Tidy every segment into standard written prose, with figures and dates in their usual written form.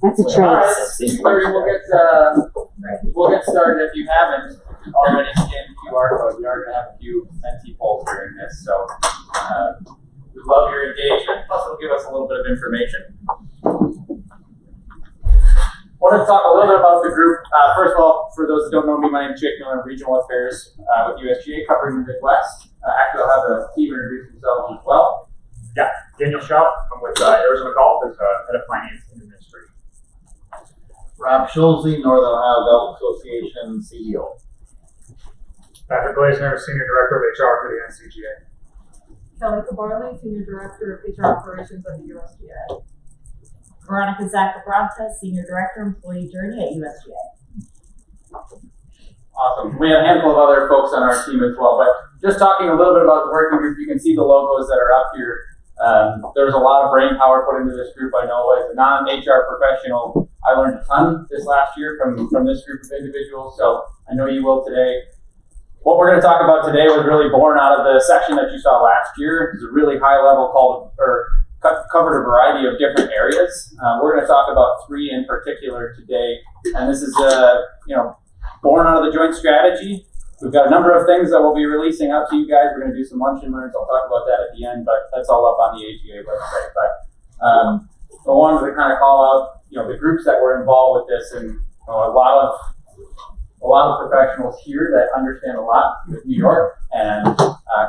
That's a All choice. right, we'll get started. If you haven't already scanned the QR code, we are going to have a few mentee polls during this, so we love your engagement. Plus, it'll give us a little bit of information. I want to talk a little bit about the group. First of all, for those that don't know me, my name is Jake Miller. I'm Regional Affairs with USGA, covering the Midwest. Actually, I'll have the team introduce themselves as well. Yeah, Daniel Schaub. I'm with Arizona Golf as Head of Finance and Administration. Rob Schulze, Northern Ohio Golf Association CEO. Patrick Glasner, Senior Director of HR for the NCGA. Kelly Cabarly, Senior Director of HR Operations at the USGA. Veronica Zaccabranta, Senior Director, Employee Journey at USGA. Awesome. We have a handful of other folks on our team as well, but just talking a little bit about the working group, you can see the logos that are up here. There's a lot of brain power put into this group. I know as a non-HR professional, I learned a ton this last year from this group of individuals, so I know you will today. What we're going to talk about today was really born out of the section that you saw last year. It's a really high level covered a variety of different areas. We're going to talk about three in particular today, and this is born out of the joint strategy. We've got a number of things that we'll be releasing out to you guys. We're going to do some lunch and learns. I'll talk about that at the end, but that's all up on the AGA website. But I wanted to kind of call out, the groups that were involved with this, and a lot of professionals here that understand a lot with New York and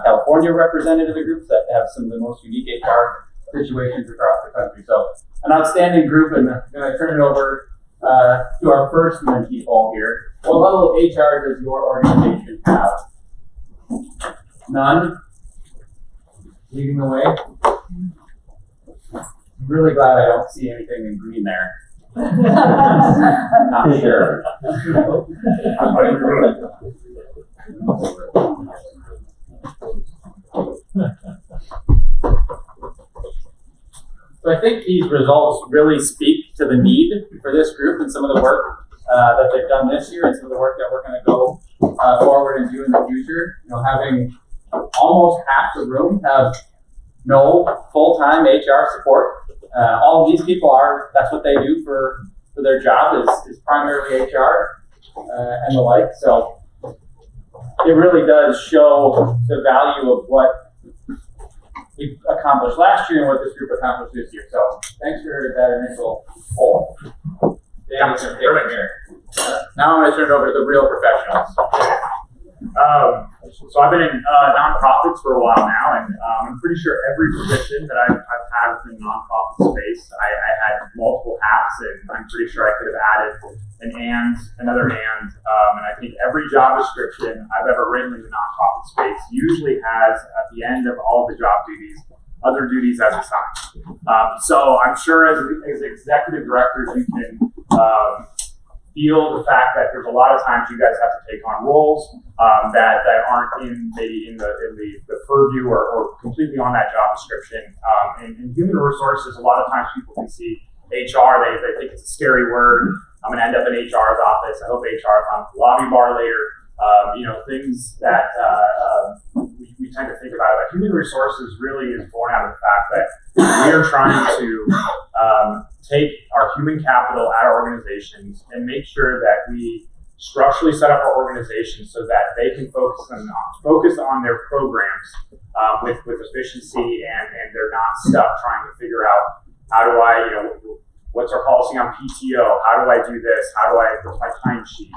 California represented in the groups that have some of the most unique HR situations across the country. So an outstanding group, and I'm going to turn it over to our first mentee poll here. What level of HR does your organization have? None? Leading the way? I'm really glad I don't see anything in green there. Not sure. So I think these results really speak to the need for this group and some of the work that they've done this year and some of the work that we're going to go forward and do in the future. Having almost half the room have no full-time HR support. All of these people that's what they do for their job is primarily HR and the like. So it really does show the value of what we accomplished last year and what this group accomplished this year. So thanks for that initial poll. Now I'm going to turn it over to the real professionals. So I've been in nonprofits for a while now, and I'm pretty sure every position that I've had in the nonprofit space, I had multiple hats, and I'm pretty sure I could have added another and I think every job description I've ever written in the nonprofit space usually has at the end of all the job duties other duties as assigned. So I'm sure as executive directors, you can feel the fact that there's a lot of times you guys have to take on roles that aren't maybe in the purview or completely on that job description. In human resources, a lot of times people can see HR, they think it's a scary word. I'm going to end up in HR's office. I hope HR is on the lobby bar later. Things that we tend to think about. But human resources really is born out of the fact that we are trying to take our human capital at our organizations and make sure that we structurally set up our organizations so that they can focus on their programs with efficiency, and they're not stuck trying to figure out how do I, what's our policy on PTO? How do I do this? How do I put my timesheet?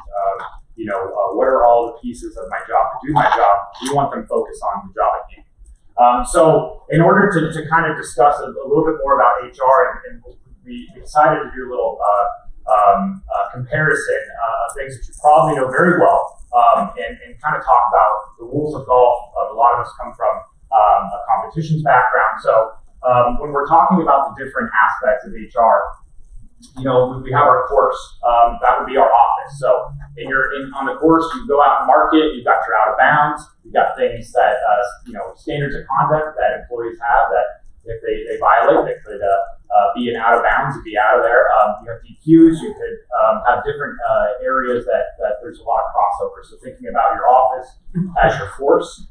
What are all the pieces of my job to do my job? We want them focused on the job at hand. So in order to kind of discuss a little bit more about HR, and we decided to do a little comparison of things that you probably know very well, and kind of talk about the rules of golf. A lot of us come from a competitions background. So when we're talking about the different aspects of HR, we have our course. That would be our office. So on the course, you go out and market. You've got your out of bounds. You've got things that standards of conduct that employees have that if they violate, they could be an out of bounds and be out of there. You have DQs. You could have different areas that there's a lot of crossover. So thinking about your office as your force,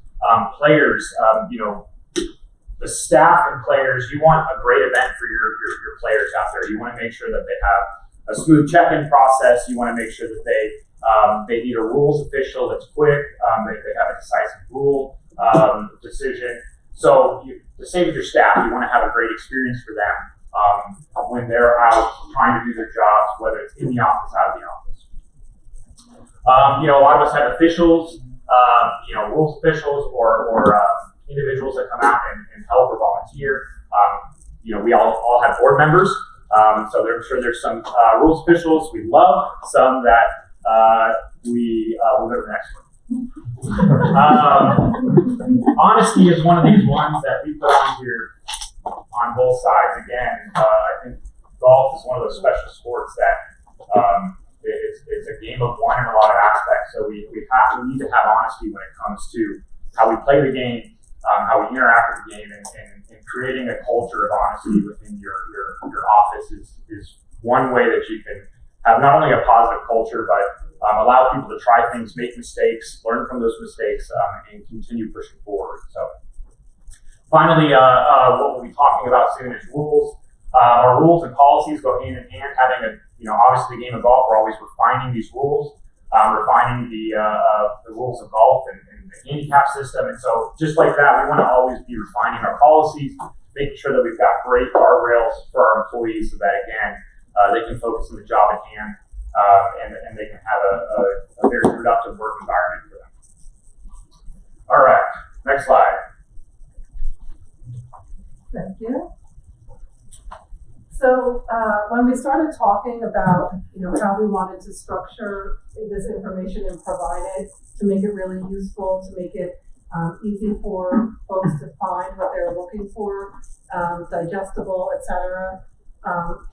players, the staff and players, you want a great event for your players out there. You want to make sure that they have a smooth check-in process. You want to make sure that they need a rules official that's quick. They have a decisive rule decision. So the same with your staff. You want to have a great experience for them when they're out trying to do their jobs, whether it's in the office, out of the office. A lot of us have officials, rules officials or individuals that come out and help or volunteer. We all have board members. So I'm sure there's some rules officials we love, some that we'll go to the next one. Honesty is one of these ones that we put on here on both sides. Again, I think golf is one of those special sports that it's a game of one in a lot of aspects. So we need to have honesty when it comes to how we play the game, how we interact with the game, and creating a culture of honesty within your office is one way that you can have not only a positive culture, but allow people to try things, make mistakes, learn from those mistakes, and continue pushing forward. So finally, what we'll be talking about soon is rules. Our rules and policies go hand in hand. Having obviously the game of golf, we're always refining these rules, refining the rules of golf and the handicap system. And so just like that, we want to always be refining our policies, making sure that we've got great guardrails for our employees so that, again, they can focus on the job at hand and they can have a very productive work environment for them. All right, next slide. Thank you. So when we started talking about how we wanted to structure this information and provide it to make it really useful, to make it easy for folks to find what they're looking for, digestible, etc.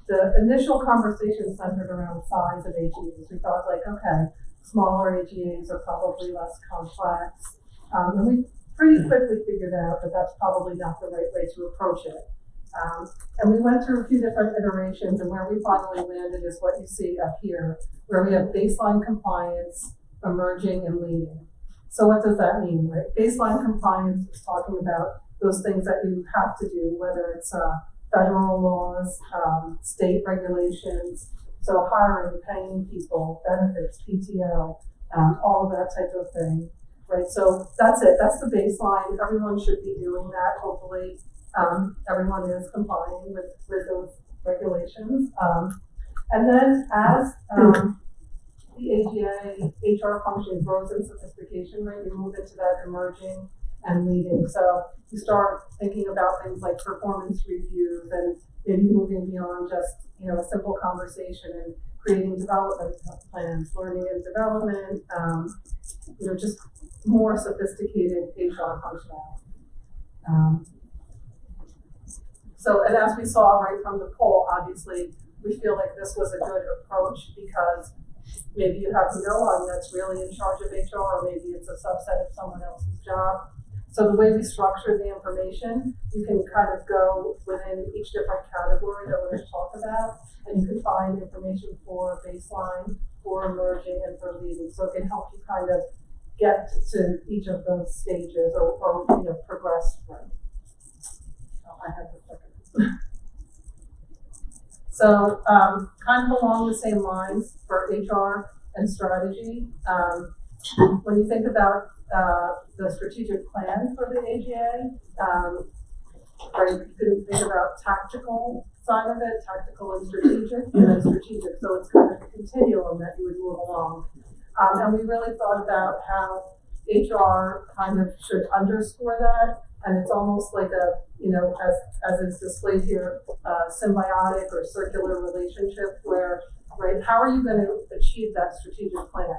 The initial conversation centered around size of AGAs. We thought okay, smaller AGAs are probably less complex. And we pretty quickly figured out that that's probably not the right way to approach it. And we went through a few different iterations, and where we finally landed is what you see up here, where we have baseline compliance, emerging, and leading. So what does that mean, right? Baseline compliance is talking about those things that you have to do, whether it's federal laws, state regulations, so hiring, paying people, benefits, PTO, all of that type of thing, right? So that's it. That's the baseline. Everyone should be doing that, hopefully. Everyone is complying with those regulations. And then as the AGA HR function grows in sophistication, right, we move into that emerging and leading. So you start thinking about things like performance reviews and maybe moving beyond just, a simple conversation and creating development plans, learning and development, just more sophisticated HR functionality. So, and as we saw right from the poll, obviously, we feel like this was a good approach because maybe you have no one that's really in charge of HR, or maybe it's a subset of someone else's job. So the way we structure the information, you can kind of go within each different category that we're going to talk about, and you can find information for baseline, for emerging, and for leading. So it can help you kind of get to each of those stages or progress through. I have the second. So kind of along the same lines for HR and strategy, when you think about the strategic plan for the AGA, right, you can think about tactical side of it, tactical and then strategic. So it's kind of a continuum that you would move along. And we really thought about how HR kind of should underscore that. And it's almost like a, as is displayed here, symbiotic or circular relationship where, right, how are you going to achieve that strategic plan?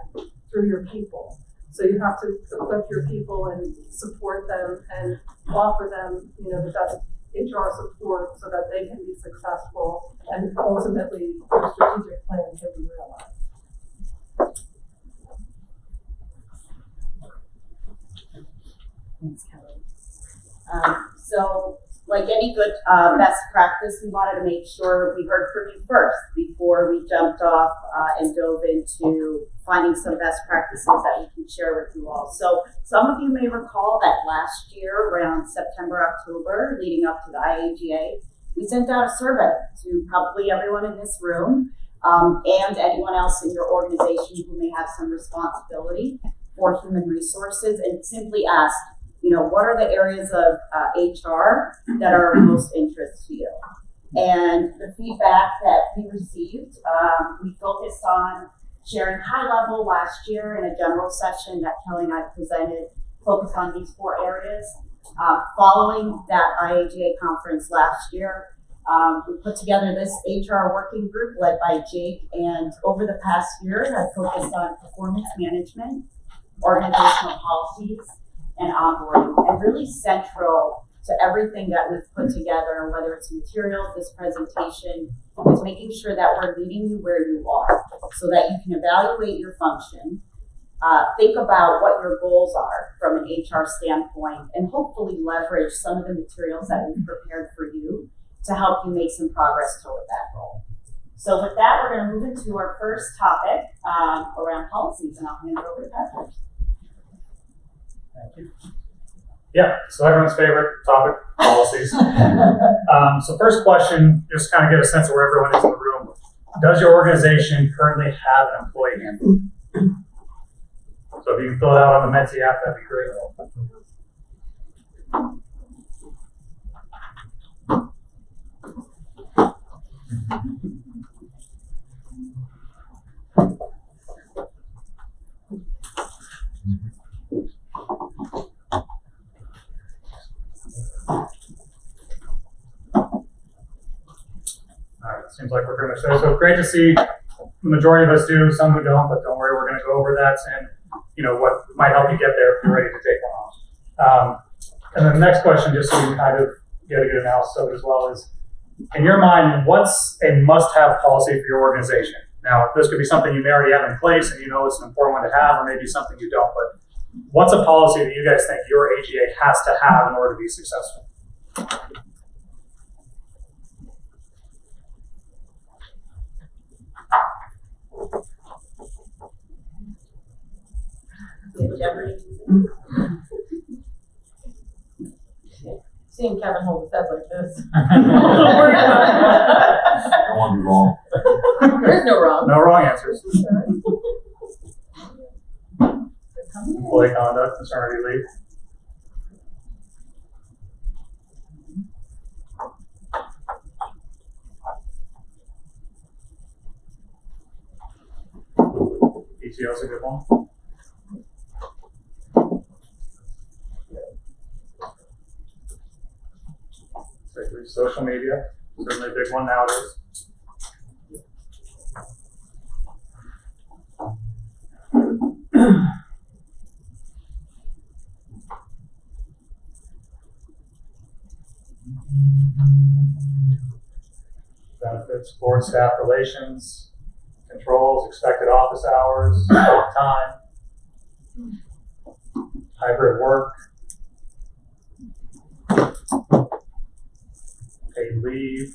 Through your people. So you have to equip your people and support them and offer them, the best HR support so that they can be successful and ultimately your strategic plan can be realized. Thanks, Kelly. So like any good best practice, we wanted to make sure we heard from you first before we jumped off and dove into finding some best practices that we can share with you all. So some of you may recall that last year, around September, October, leading up to the IAGA, we sent out a survey to probably everyone in this room and anyone else in your organization who may have some responsibility for human resources, and simply asked, what are the areas of HR that are of most interest to you? And the feedback that we received, we focused on sharing high level last year in a general session that Kelly and I presented, focused on these 4 areas. Following that IAGA conference last year, we put together this HR working group led by Jake, and over the past year have focused on performance management, organizational policies, and onboarding, and really central to everything that we've put together, whether it's materials, this presentation, is making sure that we're meeting you where you are so that you can evaluate your function, think about what your goals are from an HR standpoint, and hopefully leverage some of the materials that we've prepared for you to help you make some progress toward that goal. So with that, we're going to move into our first topic around policies, and I'll hand it over to Patrick. Thank you. Yeah, so everyone's favorite topic, policies. So first question, just kind of get a sense of where everyone is in the room. Does your organization currently have an employee handbook? So if you can fill it out on the Metsy app, that'd be great. Seems like we're pretty much there. So great to see the majority of us do, some who don't, but don't worry, we're going to go over that and what might help you get there if you're ready to take one off. And then the next question, just so you can kind of get a good analysis of it as well, is in your mind, what's a must-have policy for your organization? Now, this could be something you may already have in place and it's an important one to have, or maybe something you don't, but what's a policy that you guys think your AGA has to have in order to be successful? Seeing Kevin hold his head like this. I want to be wrong. There's no wrong. No wrong answers. Employee conduct, maternity leave. PTO is a good one. Social media, certainly a big one nowadays. Benefits, board staff relations, controls, expected office hours, time, hybrid work, paid leave,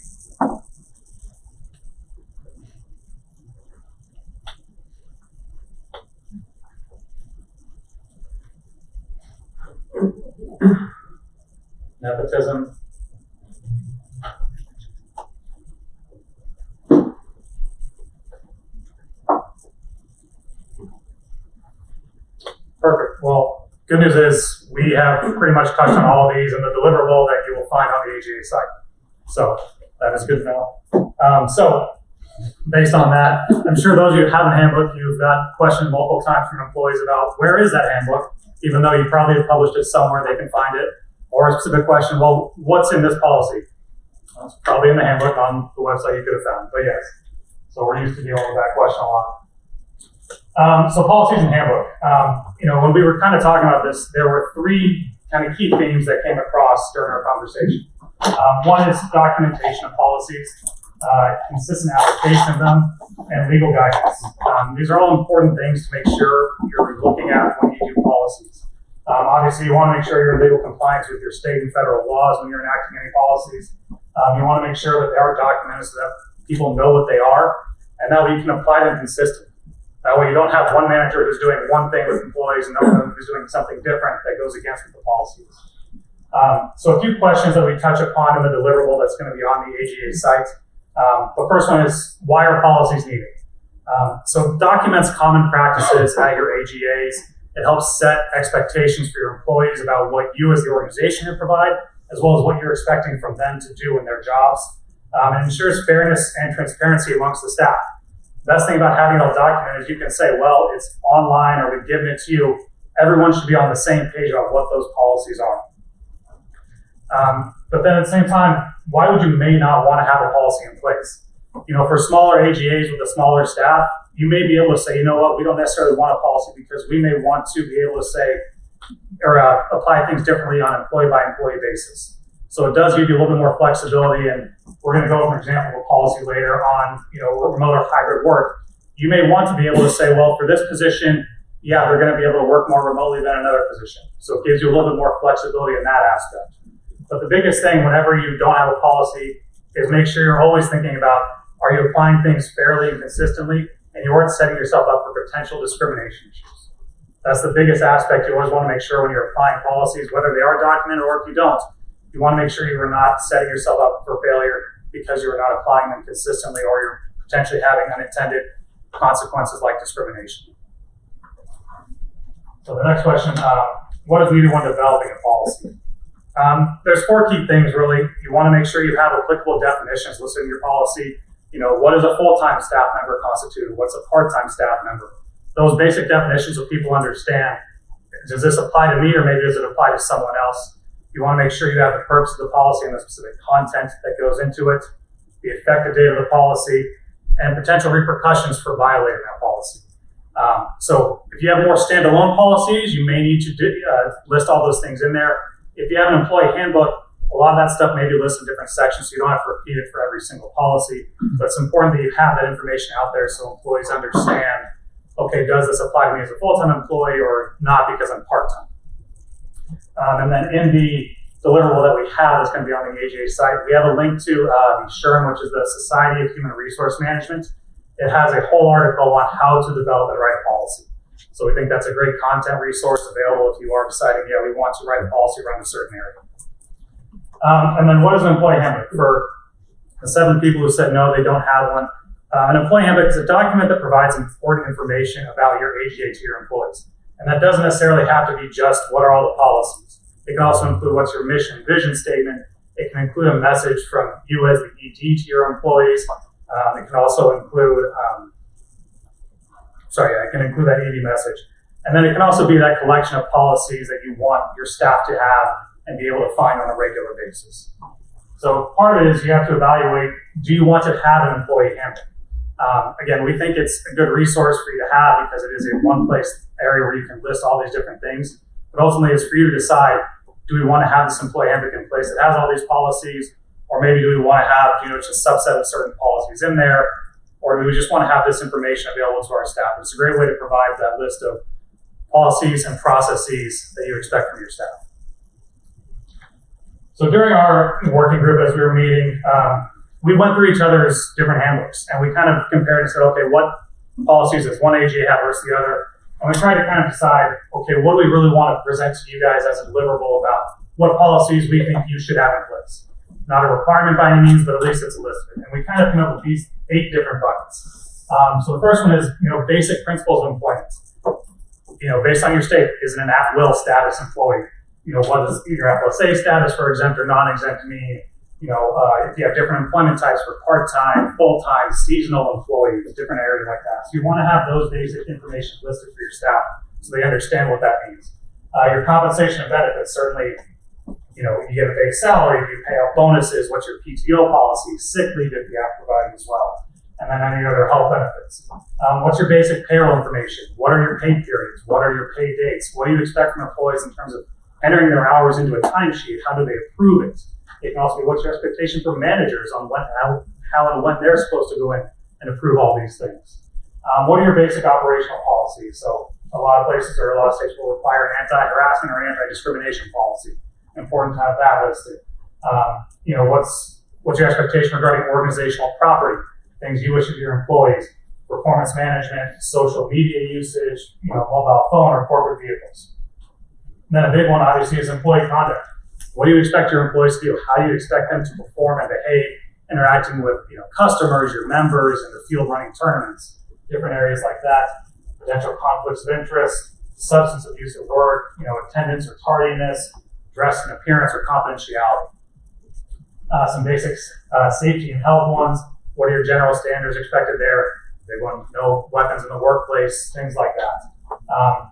nepotism, perfect. Well, good news is we have pretty much touched on all of these in the deliverable that you will find on the AGA site. So that is good to know. So based on that, I'm sure those of you who have a handbook, you've got questioned multiple times from employees about where is that handbook, even though you probably have published it somewhere they can find it, or a specific question, well, what's in this policy? Well, it's probably in the handbook on the website you could have found, but yes. So we're used to dealing with that question a lot. So policies and handbook. When we were kind of talking about this, there were 3 kind of key themes that came across during our conversation. One is documentation of policies, consistent application of them, and legal guidance. These are all important things to make sure you're looking at when you do policies. Obviously, you want to make sure you're in legal compliance with your state and federal laws when you're enacting any policies. You want to make sure that they are documented so that people know what they are, and that way you can apply them consistently. That way you don't have one manager who's doing one thing with employees and another who's doing something different that goes against what the policy is. So a few questions that we touch upon in the deliverable that's going to be on the AGA site. The first one is, why are policies needed? So documents common practices at your AGAs. It helps set expectations for your employees about what you as the organization can provide, as well as what you're expecting from them to do in their jobs. It ensures fairness and transparency amongst the staff. The best thing about having it all documented is you can say, well, it's online or we've given it to you. Everyone should be on the same page about what those policies are. But then at the same time, why would you may not want to have a policy in place? You know, for smaller AGAs with a smaller staff, you may be able to say, you know what, we don't necessarily want a policy because we may want to be able to say or apply things differently on employee by employee basis. So it does give you a little bit more flexibility, and we're going to go over an example of a policy later on, you know, remote or hybrid work. You may want to be able to say, well, for this position, yeah, they're going to be able to work more remotely than another position. So it gives you a little bit more flexibility in that aspect. But the biggest thing whenever you don't have a policy is make sure you're always thinking about, are you applying things fairly and consistently, and you aren't setting yourself up for potential discrimination issues. That's the biggest aspect you always want to make sure when you're applying policies, whether they are documented or if you don't. You want to make sure you are not setting yourself up for failure because you are not applying them consistently or you're potentially having unintended consequences like discrimination. So the next question, what is needed when developing a policy? There's 4 key things really. You want to make sure you have applicable definitions listed in your policy. You know, what is a full-time staff member constitute? What's a part-time staff member? Those basic definitions so people understand, does this apply to me or maybe does it apply to someone else? You want to make sure you have the purpose of the policy and the specific content that goes into it, the effective date of the policy, and potential repercussions for violating that policy. So if you have more standalone policies, you may need to list all those things in there. If you have an employee handbook, a lot of that stuff may be listed in different sections, so you don't have to repeat it for every single policy. But it's important that you have that information out there so employees understand, okay, does this apply to me as a full-time employee or not because I'm part-time? And then in the deliverable that we have that's going to be on the AGA site, we have a link to the SHRM, which is the Society of Human Resource Management. It has a whole article on how to develop the right policy. So we think that's a great content resource available if you are deciding, yeah, we want to write a policy around a certain area. And then what is an employee handbook? For the 7 people who said no, they don't have one. An employee handbook is a document that provides important information about your AGA to your employees. And that doesn't necessarily have to be just what are all the policies. It can also include what's your mission and vision statement. It can include a message from you as the ED to your employees. It can also include, it can include that ED message. And then it can also be that collection of policies that you want your staff to have and be able to find on a regular basis. So part of it is you have to evaluate, do you want to have an employee handbook? Again, we think it's a good resource for you to have because it is a one-place area where you can list all these different things. But ultimately, it's for you to decide, do we want to have this employee handbook in place that has all these policies? Or maybe do we want to have, just a subset of certain policies in there? Or do we just want to have this information available to our staff? It's a great way to provide that list of policies and processes that you expect from your staff. So during our working group as we were meeting, we went through each other's different handbooks and we kind of compared and said, okay, what policies does one AGA have versus the other? And we tried to kind of decide, okay, what do we really want to present to you guys as a deliverable about what policies we think you should have in place? Not a requirement by any means, but at least it's a list of it. And we kind of came up with these 8 different buckets. So the first one is, basic principles of employment. Based on your state, is it an at-will status employee? What does your FLSA status for exempt or non-exempt mean? If you have different employment types for part-time, full-time, seasonal employees, different areas like that. So you want to have those basic information listed for your staff so they understand what that means. Your compensation and benefits, certainly, you get a base salary, do you pay out bonuses, what's your PTO policy, sick leave if you have provided as well, and then any other health benefits. What's your basic payroll information? What are your pay periods? What are your pay dates? What do you expect from employees in terms of entering their hours into a timesheet? How do they approve it? It can also be what's your expectation for managers on how and when they're supposed to go in and approve all these things. What are your basic operational policies? So A lot of places or a lot of states will require an anti-harassment or anti-discrimination policy. Important to have that listed. What's your expectation regarding organizational property, things you wish of your employees, performance management, social media usage, mobile phone or corporate vehicles. And then a big one obviously is employee conduct. What do you expect your employees to do? How do you expect them to perform and behave, interacting with customers, your members, in the field running tournaments, different areas like that. Potential conflicts of interest, substance abuse at work, attendance or tardiness, dress and appearance or confidentiality. Some basics, safety and health ones. What are your general standards expected there? They want no weapons in the workplace, things like that.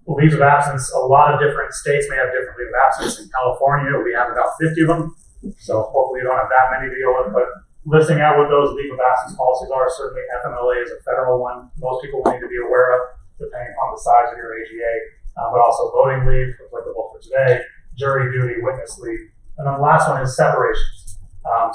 Leaves of absence, a lot of different states may have different leave of absence. In California, we have about 50 of them. So hopefully you don't have that many to deal with, but listing out what those leave of absence policies are, certainly FMLA is a federal one most people need to be aware of, depending upon the size of your AGA, but also voting leave, applicable for today, jury duty, witness leave. And then the last one is separations.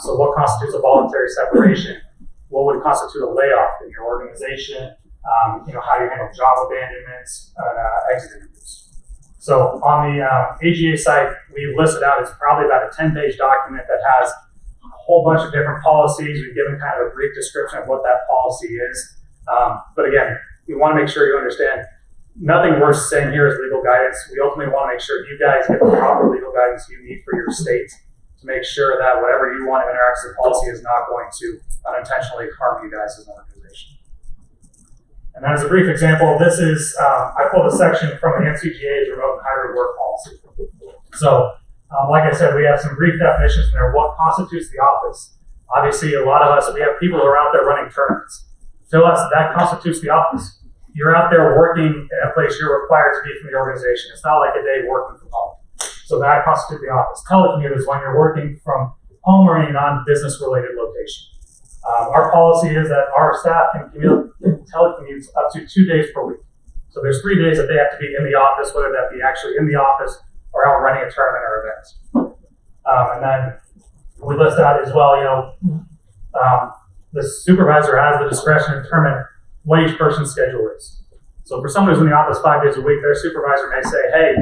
So what constitutes a voluntary separation? What would constitute a layoff in your organization? How do you handle job abandonments and exit interviews? So on the AGA site, we've listed out, it's probably about a 10-page document that has a whole bunch of different policies. We've given kind of a brief description of what that policy is. But again, we want to make sure you understand nothing we're saying here is legal guidance. We ultimately want to make sure you guys get the proper legal guidance you need for your state to make sure that whatever you want to interact with the policy is not going to unintentionally harm you guys as an organization. And then as a brief example, this is, I pulled a section from the NCGA's remote and hybrid work policy. So, like I said, we have some brief definitions in there. What constitutes the office? Obviously, a lot of us, we have people who are out there running tournaments. To us, that constitutes the office. You're out there working in a place you're required to be from the organization. It's not like a day working from home. So that constitutes the office. Telecommute is when you're working from home or any non-business related location. Our policy is that our staff can telecommute up to 2 days per week. So there's 3 days that they have to be in the office, whether that be actually in the office or out running a tournament or event. And then we list out as well, the supervisor has the discretion to determine what each person's schedule is. So for someone who's in the office 5 days a week, their supervisor may say, hey,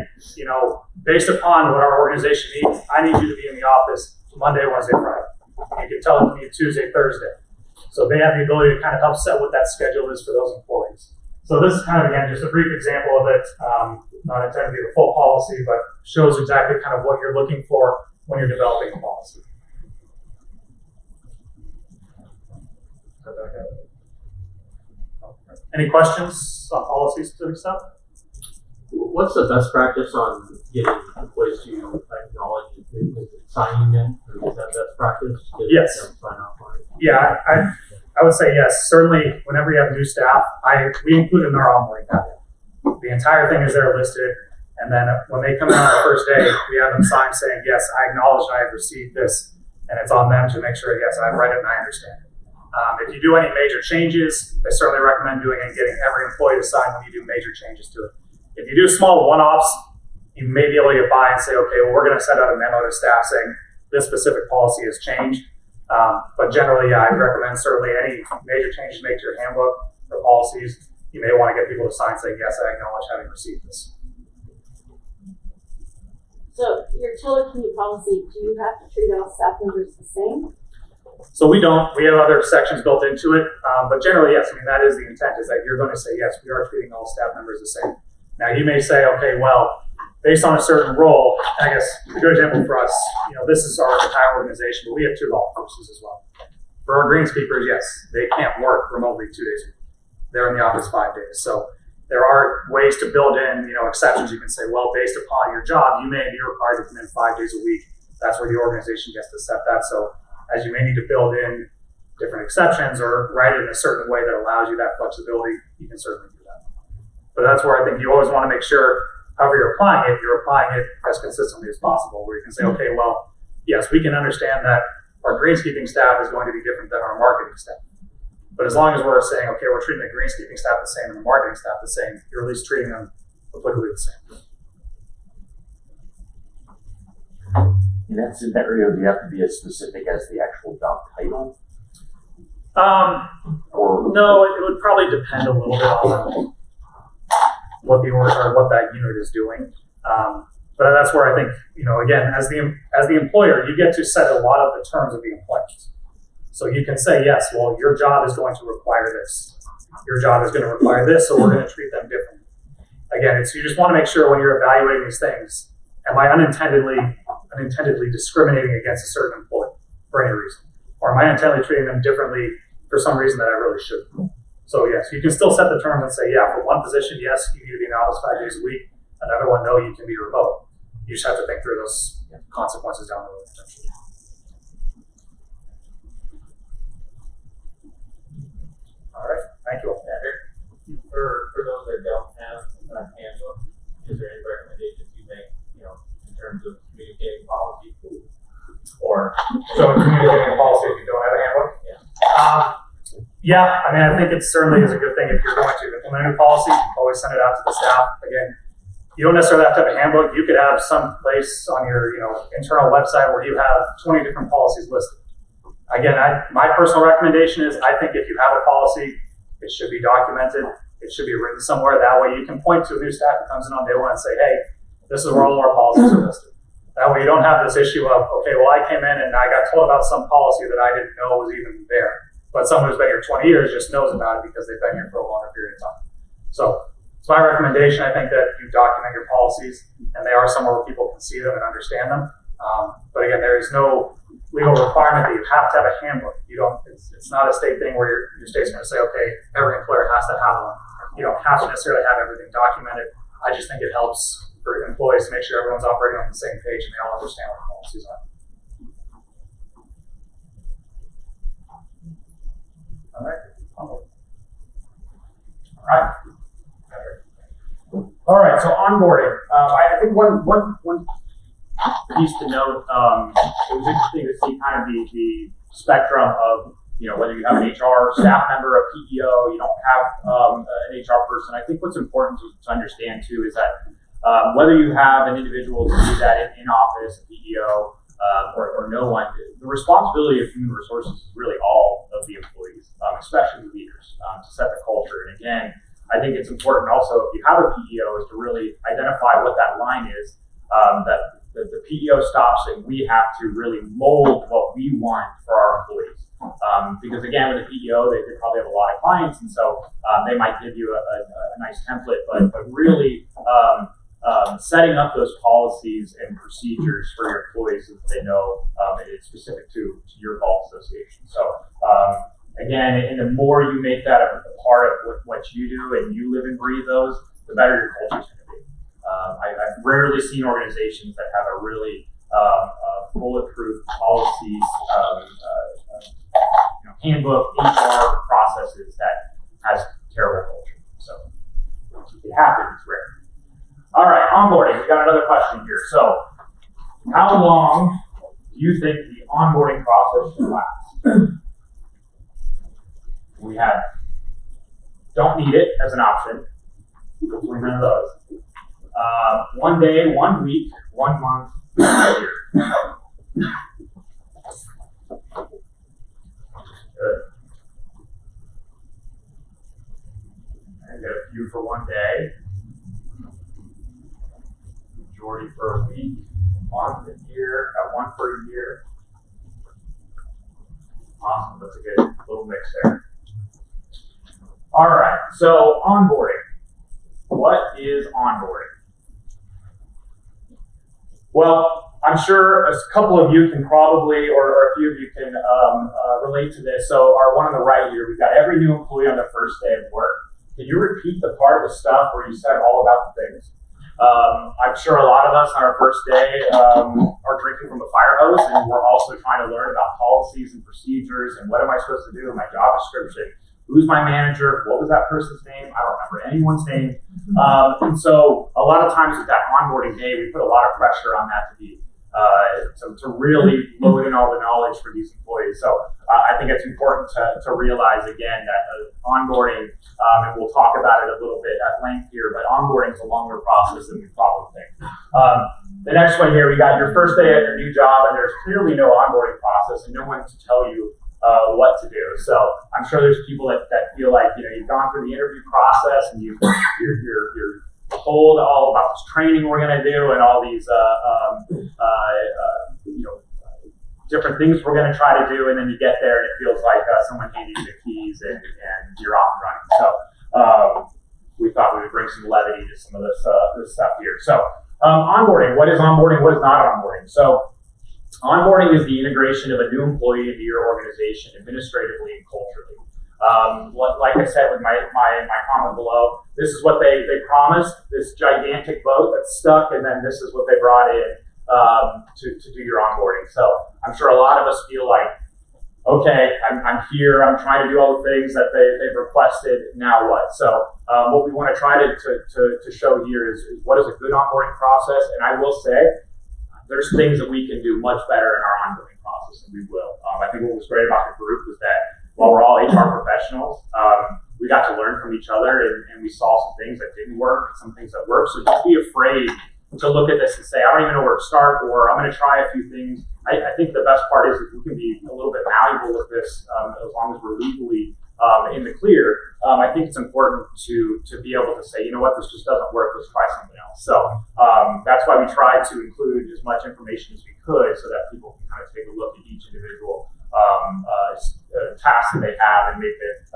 based upon what our organization needs, I need you to be in the office Monday, Wednesday, Friday. You can telecommute Tuesday, Thursday. So they have the ability to kind of help set what that schedule is for those employees. So this is kind of, again, just a brief example of it, not intended to be the full policy, but shows exactly kind of what you're looking for when you're developing a policy. Any questions on policy specific stuff? What's the best practice on getting employees to acknowledge signing in? Or is that best practice? Yes. Sign off on it? Yeah, I would say yes. Certainly, whenever you have new staff, we include in our onboarding packet. The entire thing is there listed, and then when they come in on the first day, we have them sign saying, yes, I acknowledge I have received this, and it's on them to make sure, yes, I've read it and I understand it. If you do any major changes, I certainly recommend doing and getting every employee to sign when you do major changes to it. If you do small one-offs, you may be able to get by and say, okay, well, we're going to send out a memo to staff saying this specific policy has changed. But generally, yeah, I recommend certainly any major changes made to your handbook or policies, you may want to get people to sign saying, yes, I acknowledge having received this. So your telecommute policy, do you have to treat all staff members the same? So we don't. We have other sections built into it. But generally, yes, I mean, that is the intent, is that you're going to say, yes, we are treating all staff members the same. Now, you may say, okay, well, based on a certain role, I guess a good example for us, this is our entire organization, but we have 2 golf courses as well. For our greenskeepers, yes, they can't work remotely 2 days a week. They're in the office 5 days. So there are ways to build in, exceptions. You can say, well, based upon your job, you may be required to come in 5 days a week. That's where the organization gets to set that. So as you may need to build in different exceptions or write it in a certain way that allows you that flexibility, you can certainly do that. But that's where I think you always want to make sure, however you're applying it as consistently as possible, where you can say, okay, well, yes, we can understand that our greenskeeping staff is going to be different than our marketing staff. But as long as we're saying, okay, we're treating the greenskeeping staff the same and the marketing staff the same, you're at least treating them applicably the same. In that scenario, do you have to be as specific as the actual job title? No, it would probably depend a little bit on what that unit is doing. But that's where I think, again, as the employer, you get to set a lot of the terms of the employment. So you can say, yes, well, your job is going to require this. Your job is going to require this, so we're going to treat them differently. Again, you just want to make sure when you're evaluating these things, am I unintentionally discriminating against a certain employee for any reason? Or am I unintentionally treating them differently for some reason that I really shouldn't? So yes, you can still set the terms and say, yeah, for one position, yes, you need to be in the office 5 days a week. Another one, no, you can be remote. You just have to think through those consequences down the road potentially. All right, thank you all. For those that don't have a handbook, is there any recommendations you make, in terms of communicating policy? Or so communicating a policy if you don't have a handbook? Yeah, I mean, I think it certainly is a good thing if you're going to implement a new policy, always send it out to the staff. Again, you don't necessarily have to have a handbook. You could have some place on your internal website where you have 20 different policies listed. Again, my personal recommendation is I think if you have a policy, it should be documented. It should be written somewhere. That way you can point to a new staff that comes in on day one and say, hey, this is where all of our policies are listed. That way you don't have this issue of, okay, well, I came in and I got told about some policy that I didn't know was even there. But someone who's been here 20 years just knows about it because they've been here for a longer period of time. So it's my recommendation. I think that you document your policies and they are somewhere where people can see them and understand them. But again, there is no legal requirement that you have to have a handbook. It's not a state thing where your state's going to say, okay, every employer has to have one. You don't have to necessarily have everything documented. I just think it helps for employees to make sure everyone's operating on the same page and they all understand what the policies are. All right, so onboarding. I think one piece to note, it was interesting to see kind of the spectrum of, whether you have an HR staff member, a PEO, you don't have an HR person. I think what's important to understand too is that whether you have an individual to do that in office, a PEO, or no one, the responsibility of human resources is really all of the employees, especially the leaders, to set the culture. And again, I think it's important also if you have a PEO is to really identify what that line is, that the PEO stops and we have to really mold what we want for our employees. Because again, with a PEO, they probably have a lot of clients, and so they might give you a nice template, but really setting up those policies and procedures for your employees so that they know it's specific to your golf association. So again, and the more you make that a part of what you do and you live and breathe those, the better your culture is going to be. I've rarely seen organizations that have a really bulletproof policies, handbook, HR processes that has terrible culture. So it happens, it's rare. All right, onboarding. We got another question here. So how long do you think the onboarding process should last? We have don't need it as an option. Hopefully none of those. 1 day, 1 week, 1 month, 1 year. Good. I get a few for 1 day. Majority for a week, a month, a year, got 1 for a year. Awesome, that's a good little mix there. All right, so onboarding. What is onboarding? Well, I'm sure a couple of you can probably, or a few of you can relate to this. So our one on the right here, we've got every new employee on their first day of work. Can you repeat the part of the stuff where you said all about the things? I'm sure a lot of us on our first day are drinking from a fire hose, and we're also trying to learn about policies and procedures and what am I supposed to do in my job description. Who's my manager? What was that person's name? I don't remember anyone's name. And so a lot of times with that onboarding day, we put a lot of pressure on that to be to really load in all the knowledge for these employees. So I think it's important to realize again that onboarding, and we'll talk about it a little bit at length here, but onboarding is a longer process than we probably think. The next one here, we got your first day at your new job, and there's clearly no onboarding process and no one to tell you what to do. So I'm sure there's people that feel like you've gone through the interview process and you're told all about this training we're going to do and all these, different things we're going to try to do, and then you get there and it feels like someone handed you the keys and you're off and running. So we thought we would bring some levity to some of this stuff here. So onboarding, what is onboarding? What is not onboarding? So onboarding is the integration of a new employee into your organization administratively and culturally. Like I said with my comment below, this is what they promised, this gigantic boat that's stuck, and then this is what they brought in to do your onboarding. So I'm sure a lot of us feel like, okay, I'm here, I'm trying to do all the things that they've requested, now what? So what we want to try to show here is what is a good onboarding process, and I will say, there's things that we can do much better in our onboarding process, and we will. I think what was great about the group was that while we're all HR professionals, we got to learn from each other, and we saw some things that didn't work, some things that worked. So don't be afraid to look at this and say, I don't even know where to start, or I'm going to try a few things. I think the best part is that we can be a little bit malleable with this as long as we're legally in the clear. I think it's important to be able to say, you know what, this just doesn't work, let's try something else. So that's why we tried to include as much information as we could so that people can kind of take a look at each individual task that they have and make it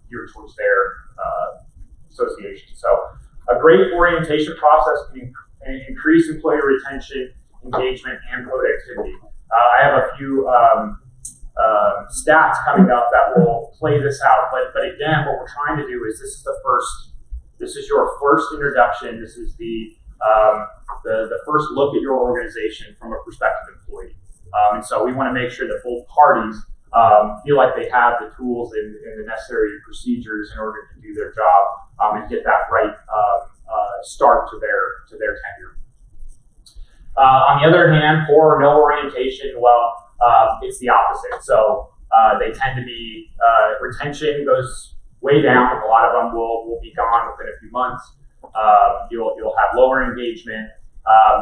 geared towards their association. So a great orientation process can increase employee retention, engagement, and productivity. I have a few stats coming up that will play this out, but again, what we're trying to do is this is your first introduction. This is the first look at your organization from a prospective employee. And so we want to make sure that both parties feel like they have the tools and the necessary procedures in order to do their job and get that right start to their tenure. On the other hand, poor or no orientation, well, it's the opposite. So they tend to be, retention goes way down. A lot of them will be gone within a few months. You'll have lower engagement.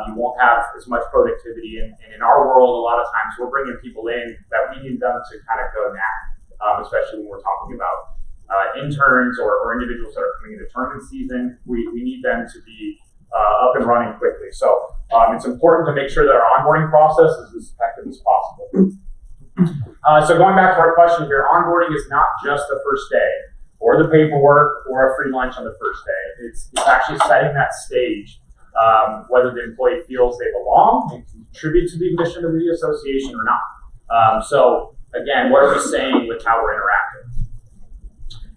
You won't have as much productivity. And in our world, a lot of times we're bringing people in that we need them to kind of go now, especially when we're talking about interns or individuals that are coming into tournament season. We need them to be up and running quickly. So it's important to make sure that our onboarding process is as effective as possible. So going back to our question here, onboarding is not just the first day or the paperwork or a free lunch on the first day. It's actually setting that stage, whether the employee feels they belong and contribute to the mission of the association or not. So again, what are we saying with how we're interacting?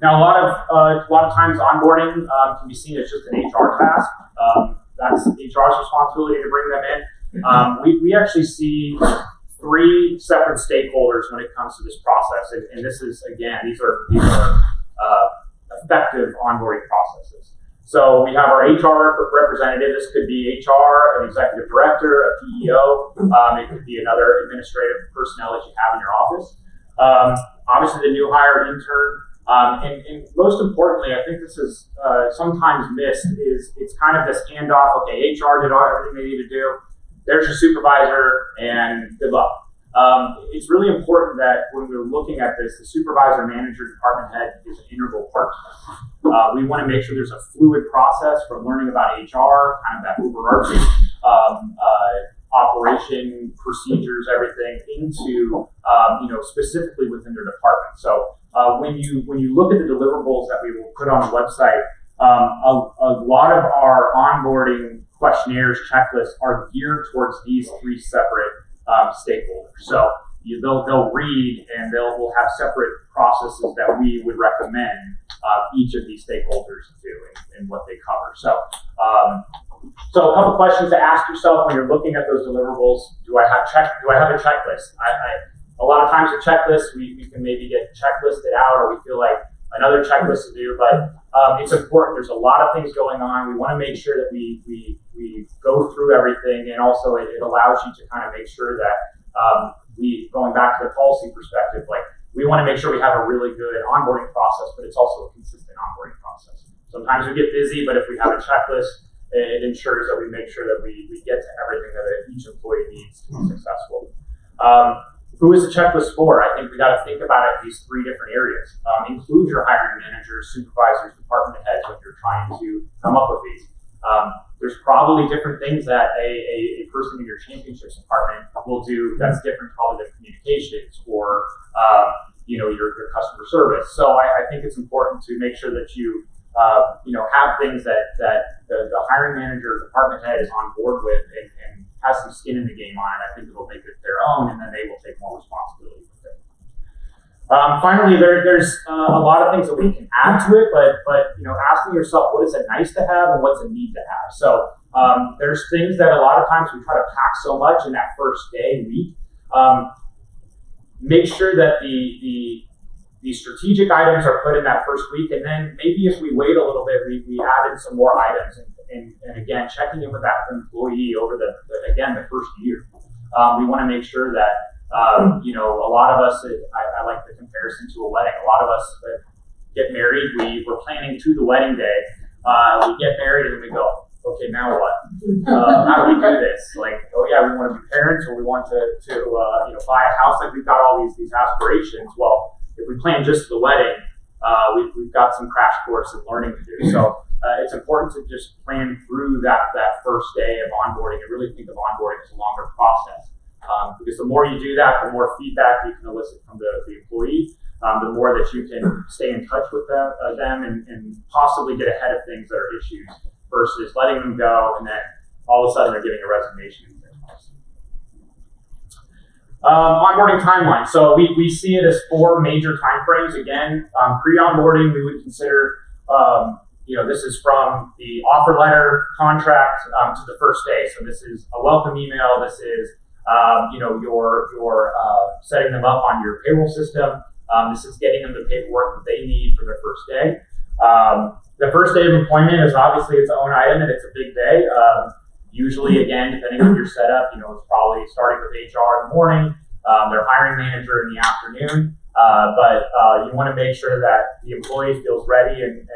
Now, a lot of times onboarding can be seen as just an HR task. That's HR's responsibility to bring them in. We actually see three separate stakeholders when it comes to this process, and this is, again, these are effective onboarding processes. So we have our HR representative. This could be HR, an executive director, a PEO. It could be another administrative personnel that you have in your office. Obviously, the new hire intern. And most importantly, I think this is sometimes missed, is it's kind of this handoff. Okay, HR did everything they need to do. There's your supervisor, and good luck. It's really important that when we're looking at this, the supervisor, manager, department head is an integral part. We want to make sure there's a fluid process from learning about HR, kind of that overarching operation, procedures, everything, into specifically within their department. So when you look at the deliverables that we will put on the website, a lot of our onboarding questionnaires, checklists are geared towards these three separate stakeholders. So they'll read, and we'll have separate processes that we would recommend each of these stakeholders do and what they cover. So a couple questions to ask yourself when you're looking at those deliverables. Do I have a checklist? A lot of times the checklist, we can maybe get checklisted out, or we feel like another checklist to do, but it's important. There's a lot of things going on. We want to make sure that we go through everything, and also it allows you to kind of make sure that going back to the policy perspective, like we want to make sure we have a really good onboarding process, but it's also a consistent onboarding process. Sometimes we get busy, but if we have a checklist, it ensures that we make sure that we get to everything that each employee needs to be successful. Who is the checklist for? I think we got to think about it in these three different areas. Include your hiring managers, supervisors, department heads when you're trying to come up with these. There's probably different things that a person in your championships department will do that's different probably than communications or your customer service. So I think it's important to make sure that you have things that the hiring manager or department head is on board with and has some skin in the game on it. I think it'll make it their own, and then they will take more responsibility with it. Finally, there's a lot of things that we can add to it, but asking yourself what is a nice to have and what's a need to have. So there's things that a lot of times we try to pack so much in that first week. Make sure that the strategic items are put in that first week, and then maybe if we wait a little bit, we add in some more items, and again, checking in with that employee over the first year. We want to make sure that a lot of us, I like the comparison to a wedding. A lot of us that get married, we're planning to the wedding day. We get married and we go, okay, now what? How do we do this? Like, oh yeah, we want to be parents, or we want to buy a house. Like, we've got all these aspirations. Well, if we plan just the wedding, we've got some crash course and learning to do. So it's important to just plan through that first day of onboarding and really think of onboarding as a longer process. Because the more you do that, the more feedback you can elicit from the employee, the more that you can stay in touch with them and possibly get ahead of things that are issues versus letting them go and then all of a sudden they're getting a resignation. Onboarding timeline. So we see it as 4 major timeframes. Again, pre-onboarding, we would consider, this is from the offer letter, contract, to the first day. So this is a welcome email. This is you're setting them up on your payroll system. This is getting them the paperwork that they need for their first day. The first day of employment is obviously its own item, and it's a big day. Usually, again, depending on your setup, it's probably starting with HR in the morning, their hiring manager in the afternoon. But you want to make sure that the employee feels ready and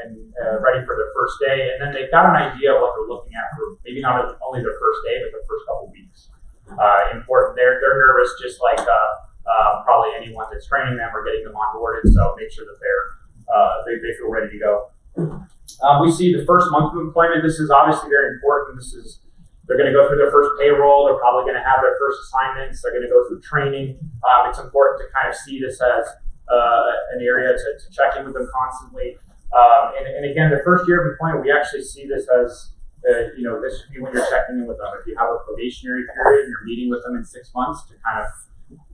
ready for their first day, and then they've got an idea of what they're looking at for maybe not only their first day, but their first couple weeks. Important. They're nervous, just like probably anyone that's training them or getting them onboarded. So make sure that they feel ready to go. We see the first month of employment. This is obviously very important. They're going to go through their first payroll. They're probably going to have their first assignments. They're going to go through training. It's important to kind of see this as an area to check in with them constantly. And again, the first year of employment, we actually see this as this should be when you're checking in with them. If you have a probationary period and you're meeting with them in 6 months to kind of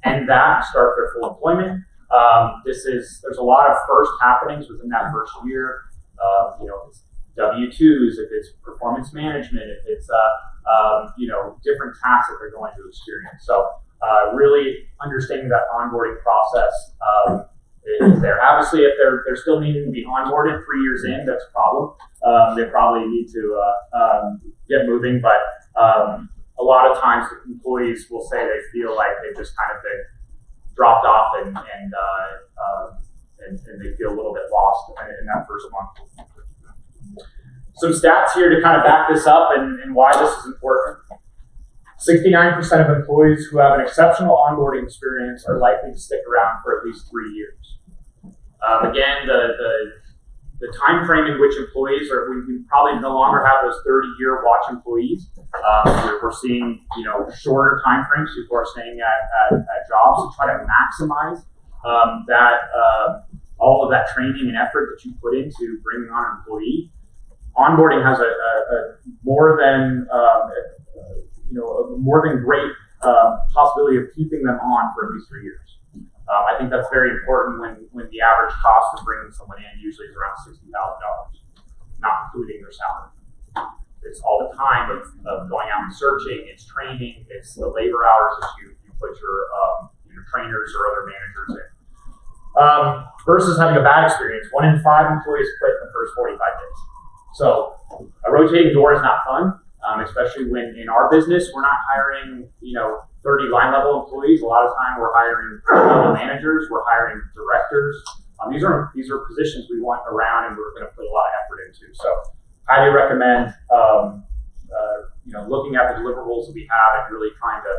end that and start their full employment. There's a lot of first happenings within that first year. If it's W-2s, if it's performance management, if it's different tasks that they're going to experience. So really understanding that onboarding process is there. Obviously, if they're still needing to be onboarded 3 years in, that's a problem. They probably need to get moving, but a lot of times employees will say they feel like they've just kind of been dropped off and they feel a little bit lost in that first month. Some stats here to kind of back this up and why this is important. 69% of employees who have an exceptional onboarding experience are likely to stick around for at least 3 years. Again, the time frame in which employees we probably no longer have those 30-year watch employees. We're seeing shorter time frames. People are staying at jobs to try to maximize all of that training and effort that you put into bringing on an employee. Onboarding has a more than great possibility of keeping them on for at least 3 years. I think that's very important when the average cost of bringing someone in usually is around $60,000, not including their salary. It's all the time of going out and searching, it's training, it's the labor hours that you put your trainers or other managers in. Versus having a bad experience. 1 in 5 employees quit in the first 45 days. So a rotating door is not fun, especially when in our business, we're not hiring, 30 line level employees. A lot of time we're hiring managers, we're hiring directors. These are positions we want around and we're going to put a lot of effort into. So highly recommend, looking at the deliverables that we have and really trying to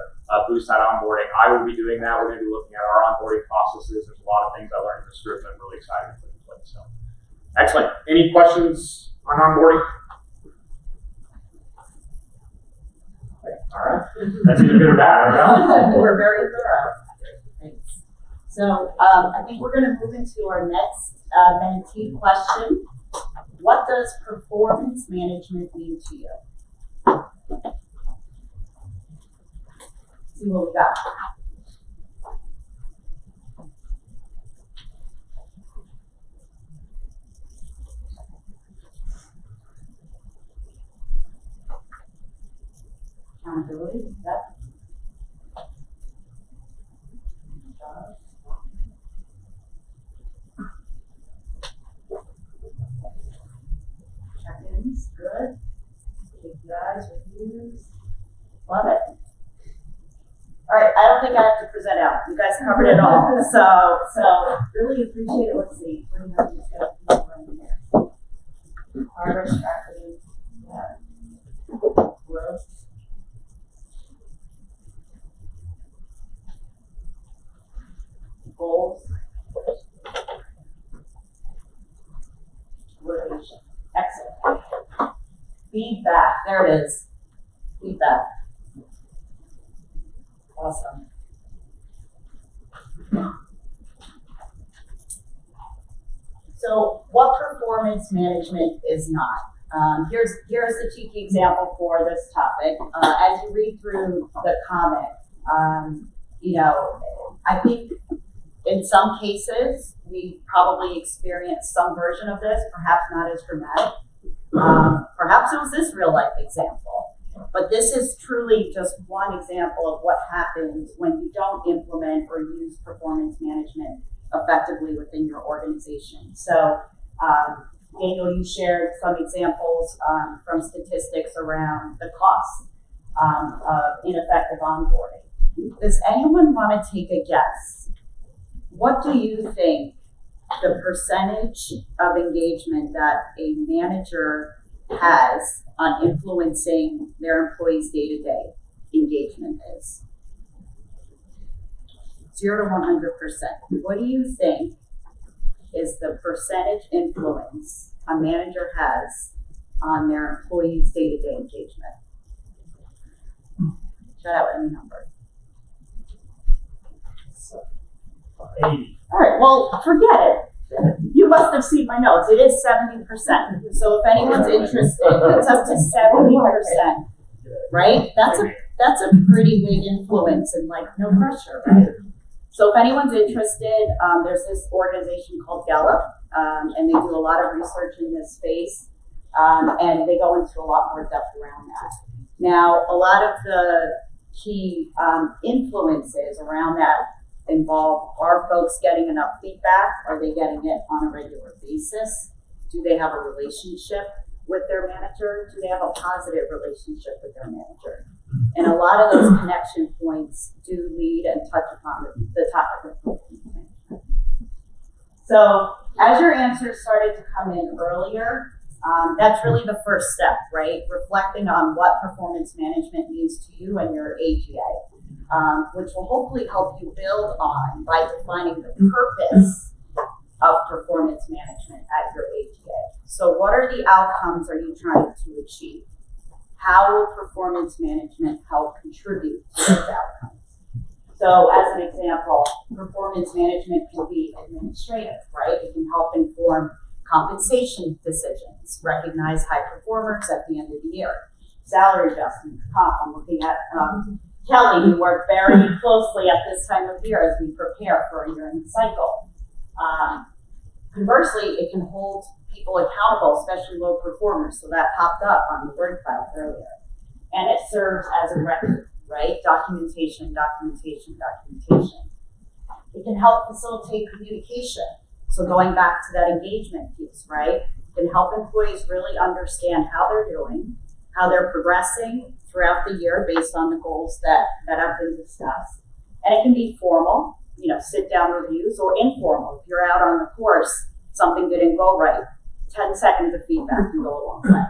boost that onboarding. I will be doing that. We're going to be looking at our onboarding processes. There's a lot of things I learned in this group that I'm really excited to put in place. So excellent. Any questions on onboarding? All right, that's either good or bad, I don't know. We're very thorough. Thanks. So I think we're going to move into our next mentee question. What does performance management mean to you? See what we got. Accountability, yep. Check-ins, good. KPIs, reviews, love it. All right, I don't think I have to present out. You guys covered it all. So really appreciate it. Let's see. What do you have to say in here? Harvest, marketing, growth. Goals. Motivation. Excellent. Feedback. There it is. Feedback. Awesome. So what performance management is not? Here's the cheeky example for this topic. As you read through the comment, I think in some cases, we probably experienced some version of this, perhaps not as dramatic. Perhaps it was this real life example. But this is truly just one example of what happens when you don't implement or use performance management effectively within your organization. So, Daniel, you shared some examples from statistics around the cost of ineffective onboarding. Does anyone want to take a guess? What do you think the percentage of engagement that a manager has on influencing their employees' day-to-day engagement is? 0 to 100%. What do you think is the percentage influence a manager has on their employees' day-to-day engagement? Shout out any number. 80. All right, well, forget it. You must have seen my notes. It is 70%. So if anyone's interested, it's up to 70%, right? That's a pretty big influence and like no pressure, right? So if anyone's interested, there's this organization called Gallup, and they do a lot of research in this space, and they go into a lot more depth around that. Now, a lot of the key influences around that involve, are folks getting enough feedback? Are they getting it on a regular basis? Do they have a relationship with their manager? Do they have a positive relationship with their manager? And a lot of those connection points do lead and touch upon the topic of performance management. So as your answers started to come in earlier, that's really the first step, right? Reflecting on what performance management means to you and your AGA, which will hopefully help you build on by defining the purpose of performance management at your AGA. So what are the outcomes are you trying to achieve? How will performance management help contribute to those outcomes? So as an example, performance management can be administrative, right? It can help inform compensation decisions, recognize high performers at the end of the year, salary adjustments, comp. I'm looking at Kelly, who worked very closely at this time of year as we prepare for a year-end cycle. Conversely, it can hold people accountable, especially low performers. So that popped up on the word cloud earlier. And it serves as a record, right? Documentation. It can help facilitate communication. So going back to that engagement piece, right? It can help employees really understand how they're doing, how they're progressing throughout the year based on the goals that have been discussed. And it can be formal, sit-down reviews, or informal. If you're out on the course, something didn't go right, 10 seconds of feedback can go a long way.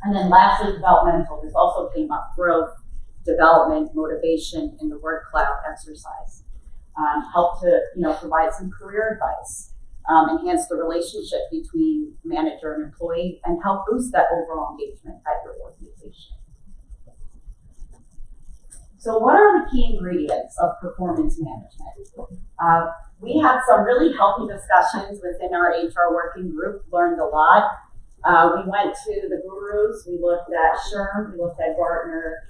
And then lastly, developmental. This also came up: growth, development, motivation in the word cloud exercise. Help to provide some career advice, enhance the relationship between manager and employee, and help boost that overall engagement at your organization. So what are the key ingredients of performance management? We had some really healthy discussions within our HR working group, learned a lot. We went to the gurus, we looked at SHRM, we looked at Gartner,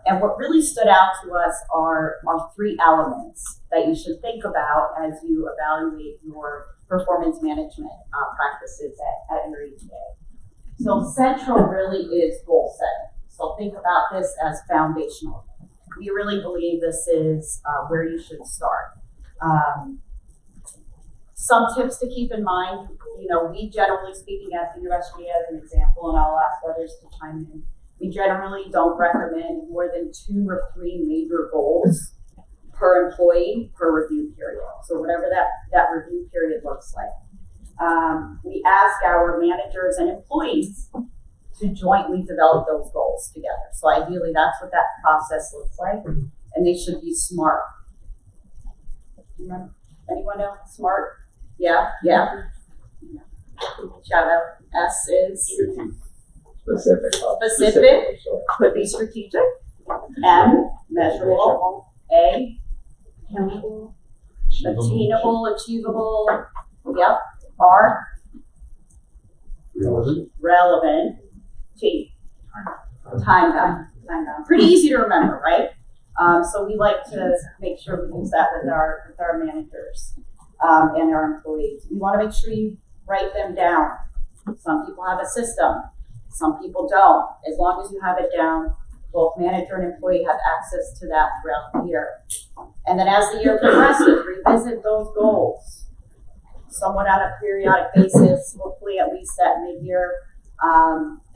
and what really stood out to us are 3 elements that you should think about as you evaluate your performance management practices at your AGA. So central really is goal setting. So think about this as foundational. We really believe this is where you should start. Some tips to keep in mind, we generally speaking at the USGA as an example, and I'll ask others to chime in, we generally don't recommend more than 2 or 3 major goals per employee per review period. So whatever that review period looks like. We ask our managers and employees to jointly develop those goals together. So ideally that's what that process looks like, and they should be SMART. Remember? Anyone else? SMART? Yeah. Shout out. S is specific, could be strategic. M, measurable. A, attainable, achievable. Yep. R, relevant. T, time bound. Pretty easy to remember, right? So we like to make sure we use that with our managers and our employees. We want to make sure you write them down. Some people have a system, some people don't. As long as you have it down, both manager and employee have access to that throughout the year. And then as the year progresses, revisit those goals, somewhat on a periodic basis, hopefully at least at mid-year,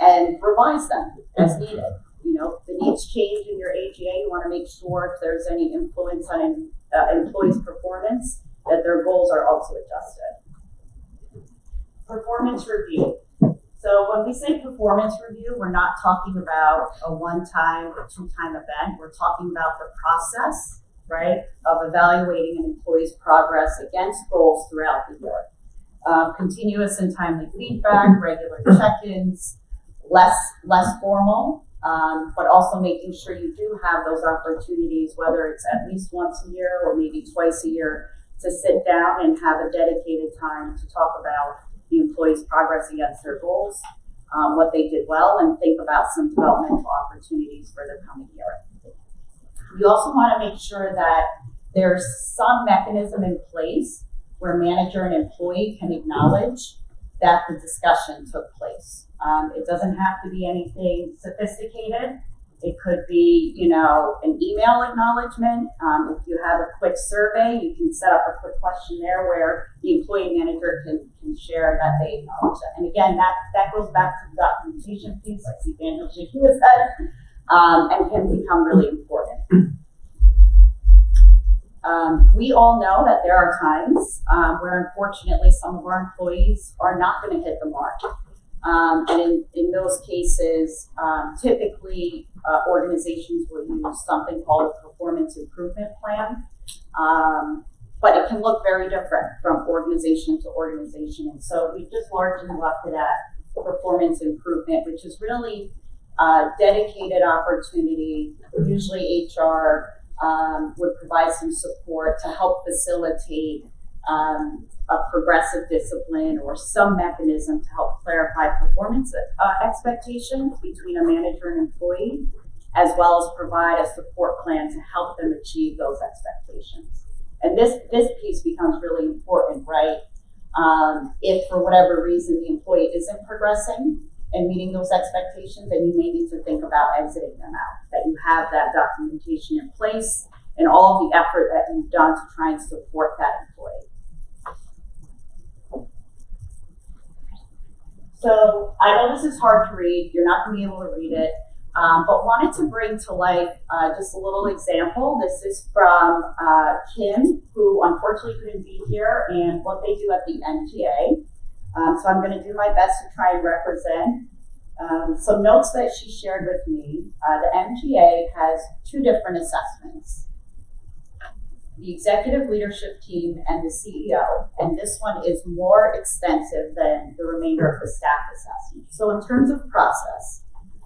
and revise them as needed. If the needs change in your AGA, you want to make sure if there's any influence on employees' performance, that their goals are also adjusted. Performance review. So when we say performance review, we're not talking about a 1-time or 2-time event. We're talking about the process, right, of evaluating an employee's progress against goals throughout the year. Continuous and timely feedback, regular check-ins, less formal, but also making sure you do have those opportunities, whether it's at least once a year or maybe twice a year, to sit down and have a dedicated time to talk about the employees' progress against their goals, what they did well, and think about some developmental opportunities for the coming year. You also want to make sure that there's some mechanism in place where manager and employee can acknowledge that the discussion took place. It doesn't have to be anything sophisticated. It could be, an email acknowledgement. If you have a quick survey, you can set up a quick questionnaire where the employee manager can share that they acknowledge that. And again, that goes back to the documentation piece, like Daniel Jicky was said, and can become really important. We all know that there are times where unfortunately some of our employees are not going to hit the mark. And in those cases, typically organizations will use something called a performance improvement plan. But it can look very different from organization to organization. And so we just largely left it at performance improvement, which is really a dedicated opportunity. Usually HR would provide some support to help facilitate a progressive discipline or some mechanism to help clarify performance expectations between a manager and employee, as well as provide a support plan to help them achieve those expectations. And this piece becomes really important, right? If for whatever reason the employee isn't progressing and meeting those expectations, then you may need to think about exiting them out, that you have that documentation in place and all of the effort that you've done to try and support that employee. So I know this is hard to read, you're not going to be able to read it, but wanted to bring to life just a little example. This is from Kim, who unfortunately couldn't be here, and what they do at the MGA. So I'm going to do my best to try and represent some notes that she shared with me. The MGA has 2 different assessments. The executive leadership team and the CEO, and this one is more extensive than the remainder of the staff assessment. So in terms of process,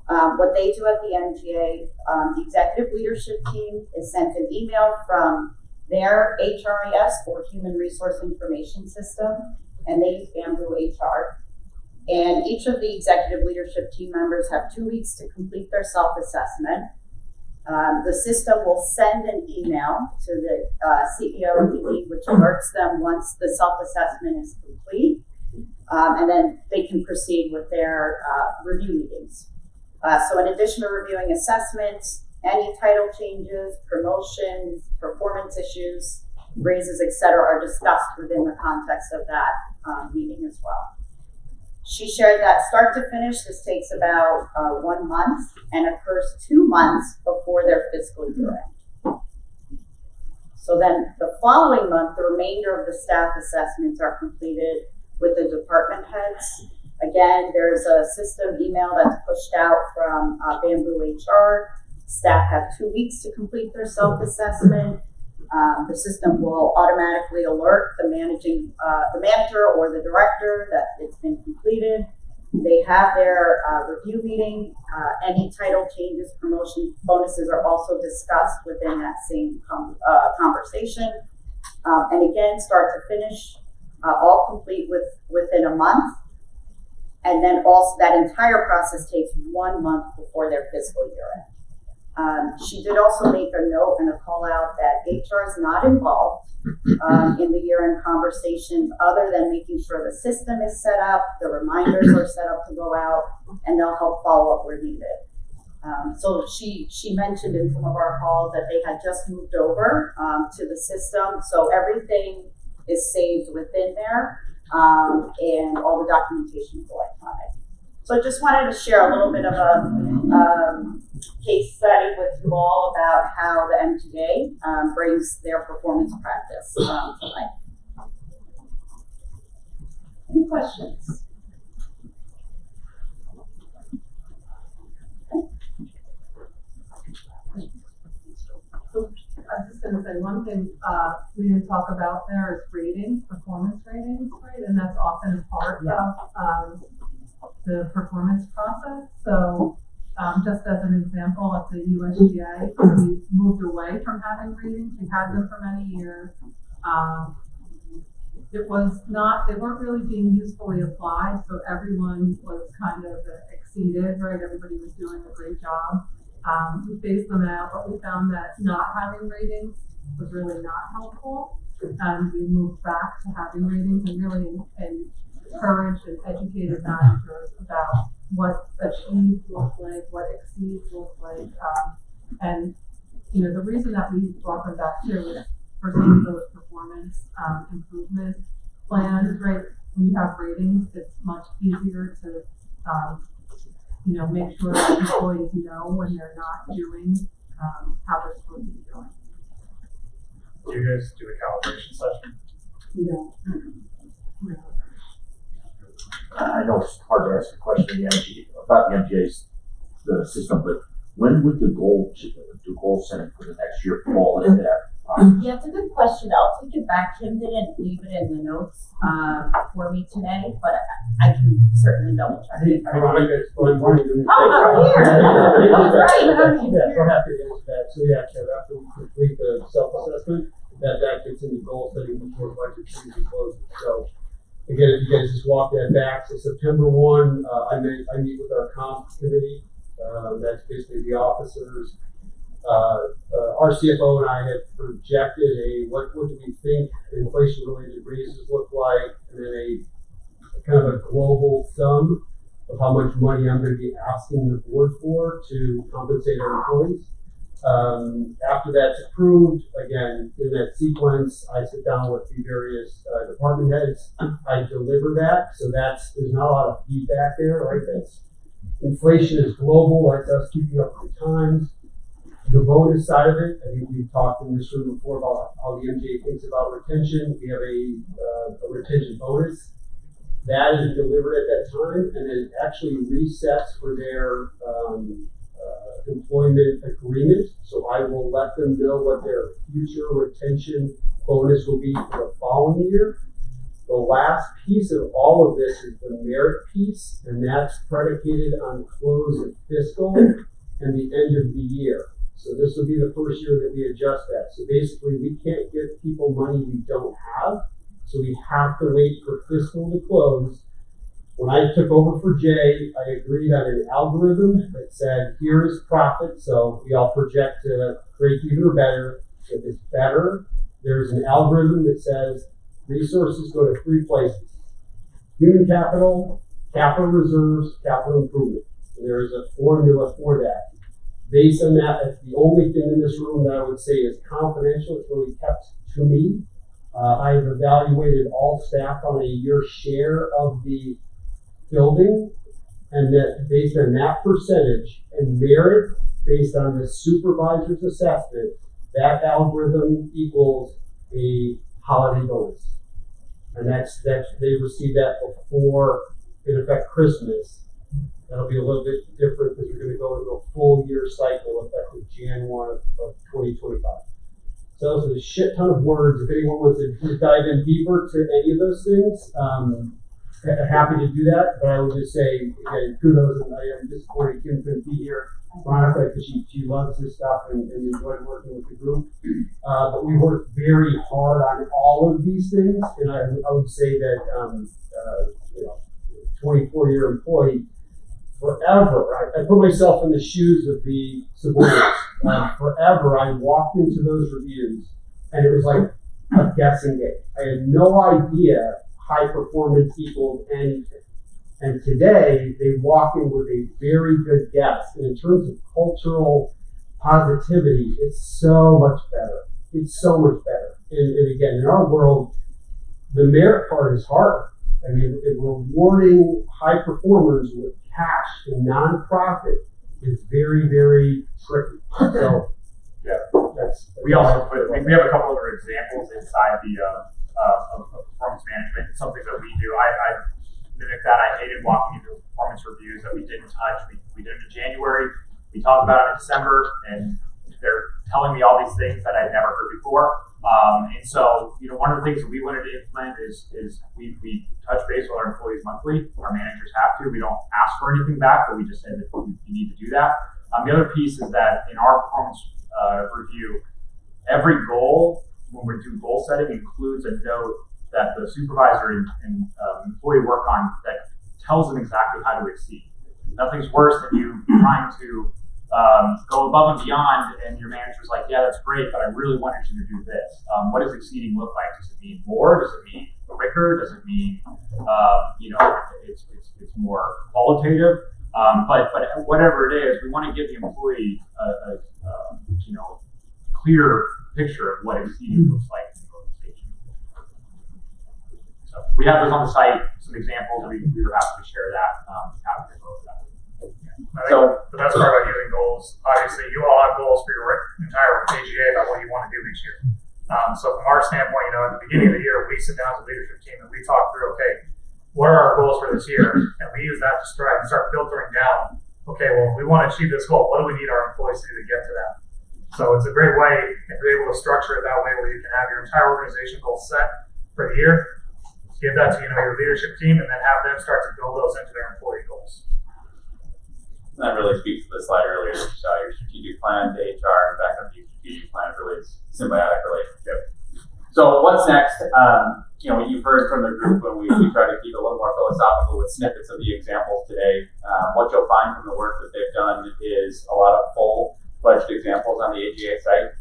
What they do at the MGA, the executive leadership team is sent an email from their HRIS or Human Resource Information System, and they use Bamboo HR. And each of the executive leadership team members have 2 weeks to complete their self-assessment. The system will send an email to the CEO and ED, which alerts them once the self-assessment is complete, and then they can proceed with their review meetings. So in addition to reviewing assessments, any title changes, promotions, performance issues, raises, etc., are discussed within the context of that meeting as well. She shared that start to finish, this takes about 1 month and occurs 2 months before their fiscal year end. So then the following month, the remainder of the staff assessments are completed with the department heads. Again, there's a system email that's pushed out from Bamboo HR. Staff have 2 weeks to complete their self-assessment. The system will automatically alert the manager or the director that it's been completed. They have their review meeting. Any title changes, promotions, bonuses are also discussed within that same conversation. And again, start to finish, all complete within a month. And then also that entire process takes 1 month before their fiscal year end. She did also make a note and a call out that HR is not involved in the year-end conversations other than making sure the system is set up, the reminders are set up to go out, and they'll help follow up where needed. So she mentioned in some of our calls that they had just moved over to the system, so everything is saved within there, and all the documentation is electronic. So I just wanted to share a little bit of a case study with you all about how the MGA brings their performance practice to life. Any questions? So I was just going to say one thing we didn't talk about there is ratings, performance ratings, right? And that's often part of the performance process. So just as an example, at the USGA, we moved away from having ratings. We had them for many years. It was not, they weren't really being usefully applied, so everyone was kind of exceeded, right? Everybody was doing a great job. We phased them out, but we found that not having ratings was really not helpful. And we moved back to having ratings and really encouraged and educated managers about what achieved looks like, what exceeds looks like. And, you know, the reason that we brought them back too is for some of those performance improvement plans, right? When you have ratings, it's much easier to, you know, make sure that employees know when they're not doing how they're supposed to be doing. Do you guys do a calibration session? You know. I know it's hard to ask a question about the MGA's the system, but when would the goal setting for the next year fall into that? Yeah, it's a good question. I'll take it back. Kim didn't leave it in the notes for me today, but I can certainly double check it. I would like to explain one of the I'm here. That's right. Yeah, so happy to answer that. So yeah, Kev, after we complete the self-assessment, that gets into goal setting before budget season closes. So again, if you guys just walk that back, so September 1, I meet with our comp committee. That's basically the officers. Our CFO and I have projected what do we think inflation-related raises look like, and then a kind of a global sum of how much money I'm going to be asking the board for to compensate our employees. After that's approved, again, in that sequence, I sit down with the various department heads. I deliver that, so there's not a lot of feedback there, right? Inflation is global, that's us keeping up with the times. The bonus side of it, I think we've talked in this room before about how the MGA thinks about retention. We have a retention bonus. That is delivered at that time, and it actually resets for their employment agreement. So I will let them know what their future retention bonus will be for the following year. The last piece of all of this is the merit piece, and that's predicated on close of fiscal and the end of the year. So this will be the first year that we adjust that. So basically, we can't give people money we don't have, so we have to wait for fiscal to close. When I took over for Jay, I agreed on an algorithm that said, here is profit, so we all project to break even or better. If it's better, there's an algorithm that says resources go to 3 places: human capital, capital reserves, capital improvement. And there is a formula for that. Based on that, that's the only thing in this room that I would say is confidential. It's really kept to me. I have evaluated all staff on a year share of the building, and that based on that percentage and merit based on the supervisor's assessment, that algorithm equals a holiday bonus. And that's they receive that before, in effect, Christmas. That'll be a little bit different because we're going to go into a full year cycle effective Jan 1 of 2025. So those are a shit ton of words. If anyone wants to dive in deeper to any of those things, happy to do that. But I would just say, again, kudos, and I am disappointed Kim couldn't be here. Monica, because she loves this stuff and enjoyed working with the group. But we worked very hard on all of these things, and I would say that 24-year employee, forever, I put myself in the shoes of the subordinates. Forever, I walked into those reviews, and it was like a guessing game. I had no idea high performance equaled anything. And today, they walk in with a very good guess. And in terms of cultural positivity, it's so much better. It's so much better. And again, in our world, the merit part is hard. I mean, rewarding high performers with cash and nonprofit is very, very tricky. So, yeah, we also we have a couple other examples inside the of performance management. It's something that we do. I mimic that. I hated walking into performance reviews that we didn't touch. We did it in January. We talked about it in December, and they're telling me all these things that I'd never heard before. And so, one of the things that we wanted to implement is we touch base with our employees monthly. Our managers have to. We don't ask for anything back, but we just said that you need to do that. The other piece is that in our performance review, every goal, when we do goal setting, includes a note that the supervisor and employee work on that tells them exactly how to exceed. Nothing's worse than you trying to go above and beyond, and your manager's like, yeah, that's great, but I really wanted you to do this. What does exceeding look like? Does it mean more? Does it mean quicker? Does it mean, it's more qualitative? But whatever it is, we want to give the employee a clear picture of what exceeding looks like in the organization. So we have those on the site, some examples. We were happy to share that. Happy to go over that. So the best part about using goals, obviously, you all have goals for your entire AGA about what you want to do each year. So from our standpoint, at the beginning of the year, we sit down as a leadership team and we talk through, okay, what are our goals for this year? And we use that to start filtering down. Okay, well, we want to achieve this goal. What do we need our employees to do to get to that? So it's a great way, if you're able to structure it that way, where you can have your entire organization goal set for the year, give that to your leadership team, and then have them start to build those into their employee goals. That really speaks to the slide earlier. You saw your strategic plan to HR and back up to your strategic plan. Really, it's a symbiotic relationship. So what's next? You've heard from the group when we try to keep a little more philosophical with snippets of the examples today. What you'll find from the work that they've done is a lot of full-fledged examples on the AGA site.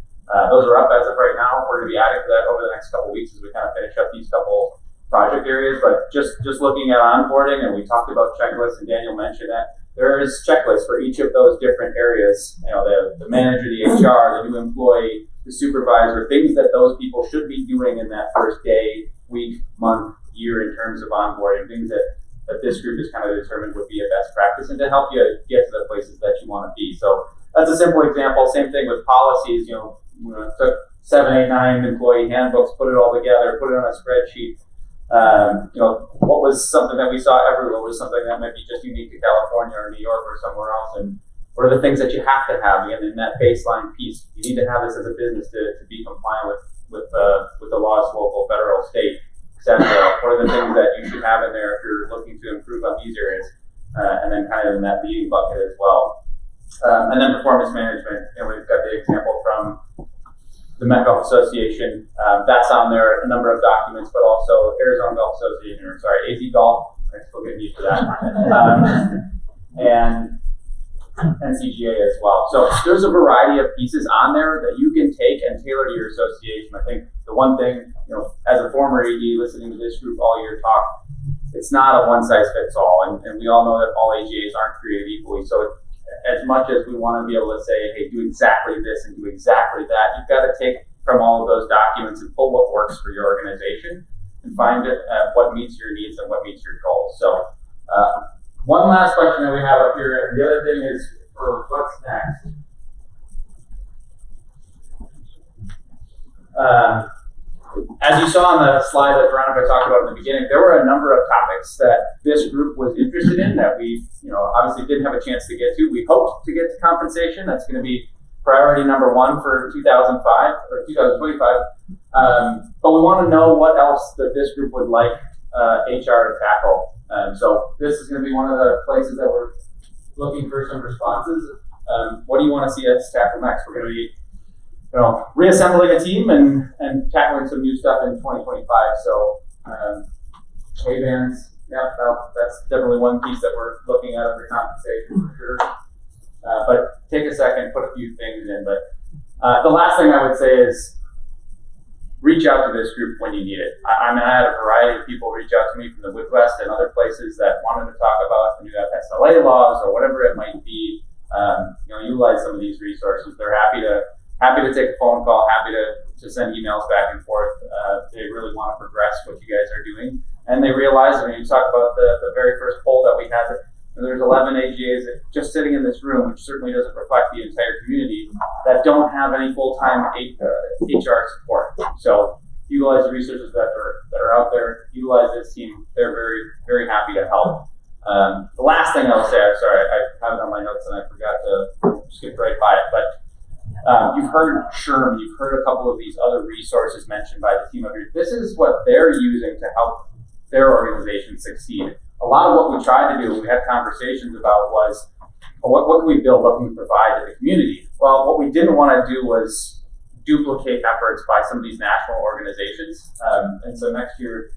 Those are up as of right now. We're going to be adding to that over the next couple of weeks as we kind of finish up these couple project areas. But just looking at onboarding, and we talked about checklists, and Daniel mentioned that. There is checklists for each of those different areas. The manager, the HR, the new employee, the supervisor, things that those people should be doing in that first day, week, month, year in terms of onboarding, things that this group has kind of determined would be a best practice and to help you get to the places that you want to be. So that's a simple example. Same thing with policies. Took 7, 8, 9 employee handbooks, put it all together, put it on a spreadsheet. What was something that we saw everywhere was something that might be just unique to California or New York or somewhere else, and what are the things that you have to have? Again, in that baseline piece, you need to have this as a business to be compliant with the laws, local, federal, state, etc. what are the things that you should have in there if you're looking to improve on these areas, and then kind of in that leading bucket as well. And then performance management, we've got the example from the Met Golf Association, that's on there, a number of documents, but also Arizona Golf Association, or sorry, AZ Golf, I'm still getting used to that, and NCGA as well. So there's a variety of pieces on there that you can take and tailor to your association. I think the one thing, as a former AD listening to this group all year talk, it's not a one size fits all, and we all know that all AGAs aren't created equally. So as much as we want to be able to say, hey, do exactly this and do exactly that, you've got to take from all of those documents and pull what works for your organization and find what meets your needs and what meets your goals. So one last question that we have up here, and the other thing is for what's next. As you saw on the slide that Veronica talked about in the beginning, there were a number of topics that this group was interested in that we, obviously didn't have a chance to get to. We hoped to get to compensation. That's going to be priority number one for 2005 or 2025. But we want to know what else that this group would like HR to tackle. So this is going to be one of the places that we're looking for some responses. What do you want to see us tackle next? We're going to be reassembling a team and tackling some new stuff in 2025. So, A-bands, that's definitely one piece that we're looking at under compensation for sure. But take a second, put a few things in. But the last thing I would say is reach out to this group when you need it. I had a variety of people reach out to me from the Midwest and other places that wanted to talk about the new FSLA laws or whatever it might be. Utilize some of these resources. They're happy to take a phone call, happy to send emails back and forth. They really want to progress what you guys are doing. And they realize, you talk about the very first poll that we had, there's 11 AGAs that just sitting in this room, which certainly doesn't reflect the entire community, that don't have any full-time HR support. So utilize the resources that are out there, utilize this team. They're very, very happy to help. The last thing I'll say, I'm sorry, I have it on my notes and I forgot to skip right by it, but you've heard SHRM, you've heard a couple of these other resources mentioned by the team over here. This is what they're using to help their organization succeed. A lot of what we tried to do, we had conversations about was, what can we build, what can we provide to the community? Well, what we didn't want to do was duplicate efforts by some of these national organizations. And so next year,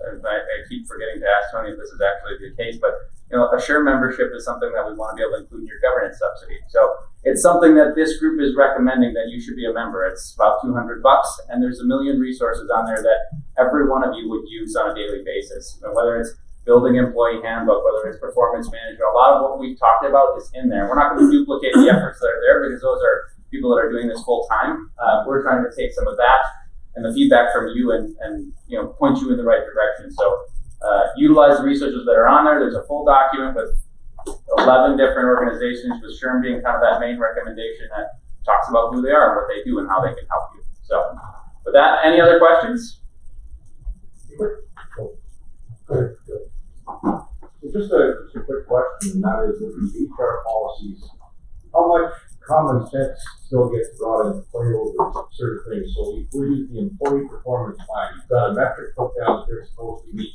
I keep forgetting to ask Tony if this is actually the case, but a SHRM membership is something that we want to be able to include in your governance subsidy. So it's something that this group is recommending that you should be a member. It's about $200, and there's a million resources on there that every one of you would use on a daily basis. Whether it's building employee handbook, whether it's performance management, a lot of what we've talked about is in there. We're not going to duplicate the efforts that are there because those are people that are doing this full time. We're trying to take some of that and the feedback from you and point you in the right direction. So utilize the resources that are on there. There's a full document with 11 different organizations, with SHRM being kind of that main recommendation that talks about who they are and what they do and how they can help you. So with that, any other questions? Good. So just a quick question, and that is with these HR policies, how much common sense still gets brought into play over certain things? So we use the employee performance plan. You've got a metric put down that they're supposed to meet.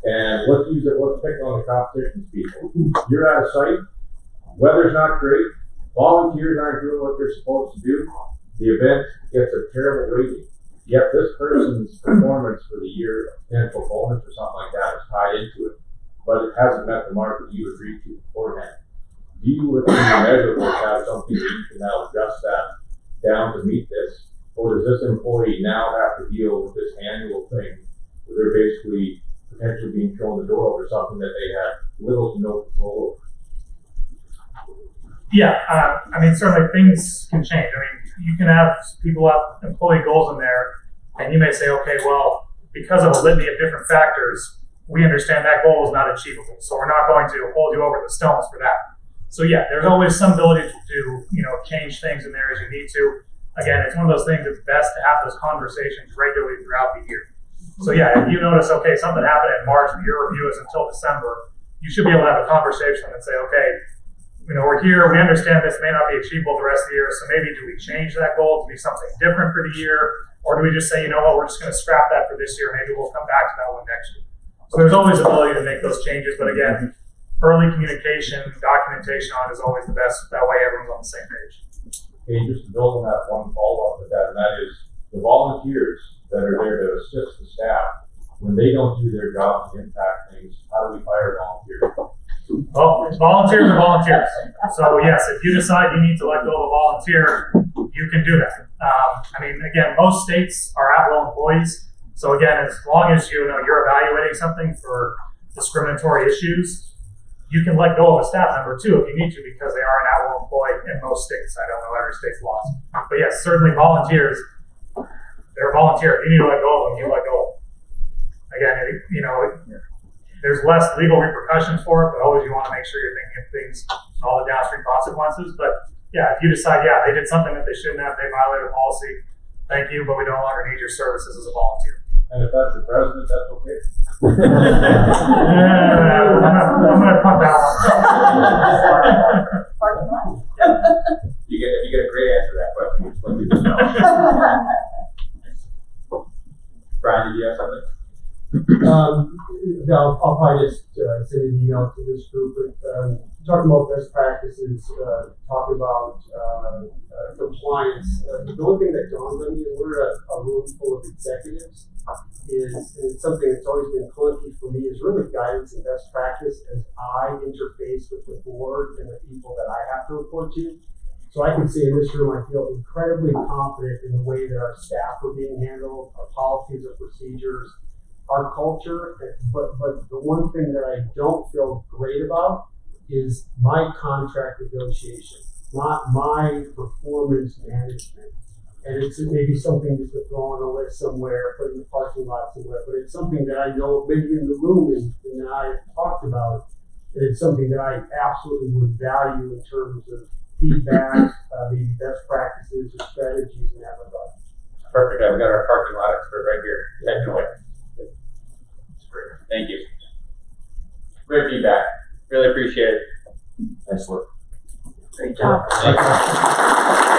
And let's pick on the competition people. You're at a site, weather's not great, volunteers aren't doing what they're supposed to do, the event gets a terrible rating. Yet this person's performance for the year, potential bonus or something like that, is tied into it, but it hasn't met the mark that you agreed to beforehand. Do you, within your measurables, have something that you can now adjust that down to meet this, or does this employee now have to deal with this annual thing where they're basically potentially being thrown the door over something that they had little to no control over? Yeah, certainly things can change. You can have people have employee goals in there, and you may say, okay, well, because of a litany of different factors, we understand that goal is not achievable, so we're not going to hold you over the stones for that. So yeah, there's always some ability to change things in there as you need to. Again, it's one of those things that's best to have those conversations regularly throughout the year. So yeah, if you notice, okay, something happened in March, but your review is until December, you should be able to have a conversation and say, okay, we're here, we understand this may not be achievable the rest of the year, so maybe do we change that goal to be something different for the year? Or do we just say, you know what, we're just gonna scrap that for this year, maybe we'll come back to that one next year. So there's always ability to make those changes, but again, early communication, documentation on it is always the best, that way everyone's on the same page. Okay, just to build on that, one follow-up with that, and that is the volunteers that are there to assist the staff, when they don't do their job to impact things, how do we fire volunteers? Well, volunteers are volunteers. So yes, if you decide you need to let go of a volunteer, you can do that. I mean, again, most states are at-will employees. So again, as long as you're evaluating something for discriminatory issues, you can let go of a staff member too if you need to, because they are an at-will employee in most states. I don't know every state's laws, but yes, certainly volunteers. They're a volunteer. If you need to let go of them, you let go of them. Again, there's less legal repercussions for it, but always you want to make sure you're thinking of things, all the downstream consequences. But yeah, if you decide, they did something that they shouldn't have, they violated a policy, thank you, but we no longer need your services as a volunteer. And if that's your president, that's okay? I'm gonna punt that one. You get a great answer to that question. Just let people know. Brian, did you have something? I'll probably just send an email to this group, but talking about best practices, talking about compliance. The one thing that dawned on me, and we're a room full of executives, is something that's always been clunky for me, is really guidance and best practice as I interface with the board and the people that I have to report to. So I can say in this room, I feel incredibly confident in the way that our staff are being handled, our policies, our procedures, our culture. But the one thing that I don't feel great about is my contract negotiation, not my performance management. And it's maybe something just to throw on a list somewhere, put in the parking lot somewhere, but it's something that I know maybe in the room and that I've talked about, and it's something that I absolutely would value in terms of feedback, maybe best practices or strategies in that regard. Perfect. We got our parking lot expert right here. Definitely. That's great. Thank you. Great feedback. Really appreciate it. Nice work. Great job. Thank you.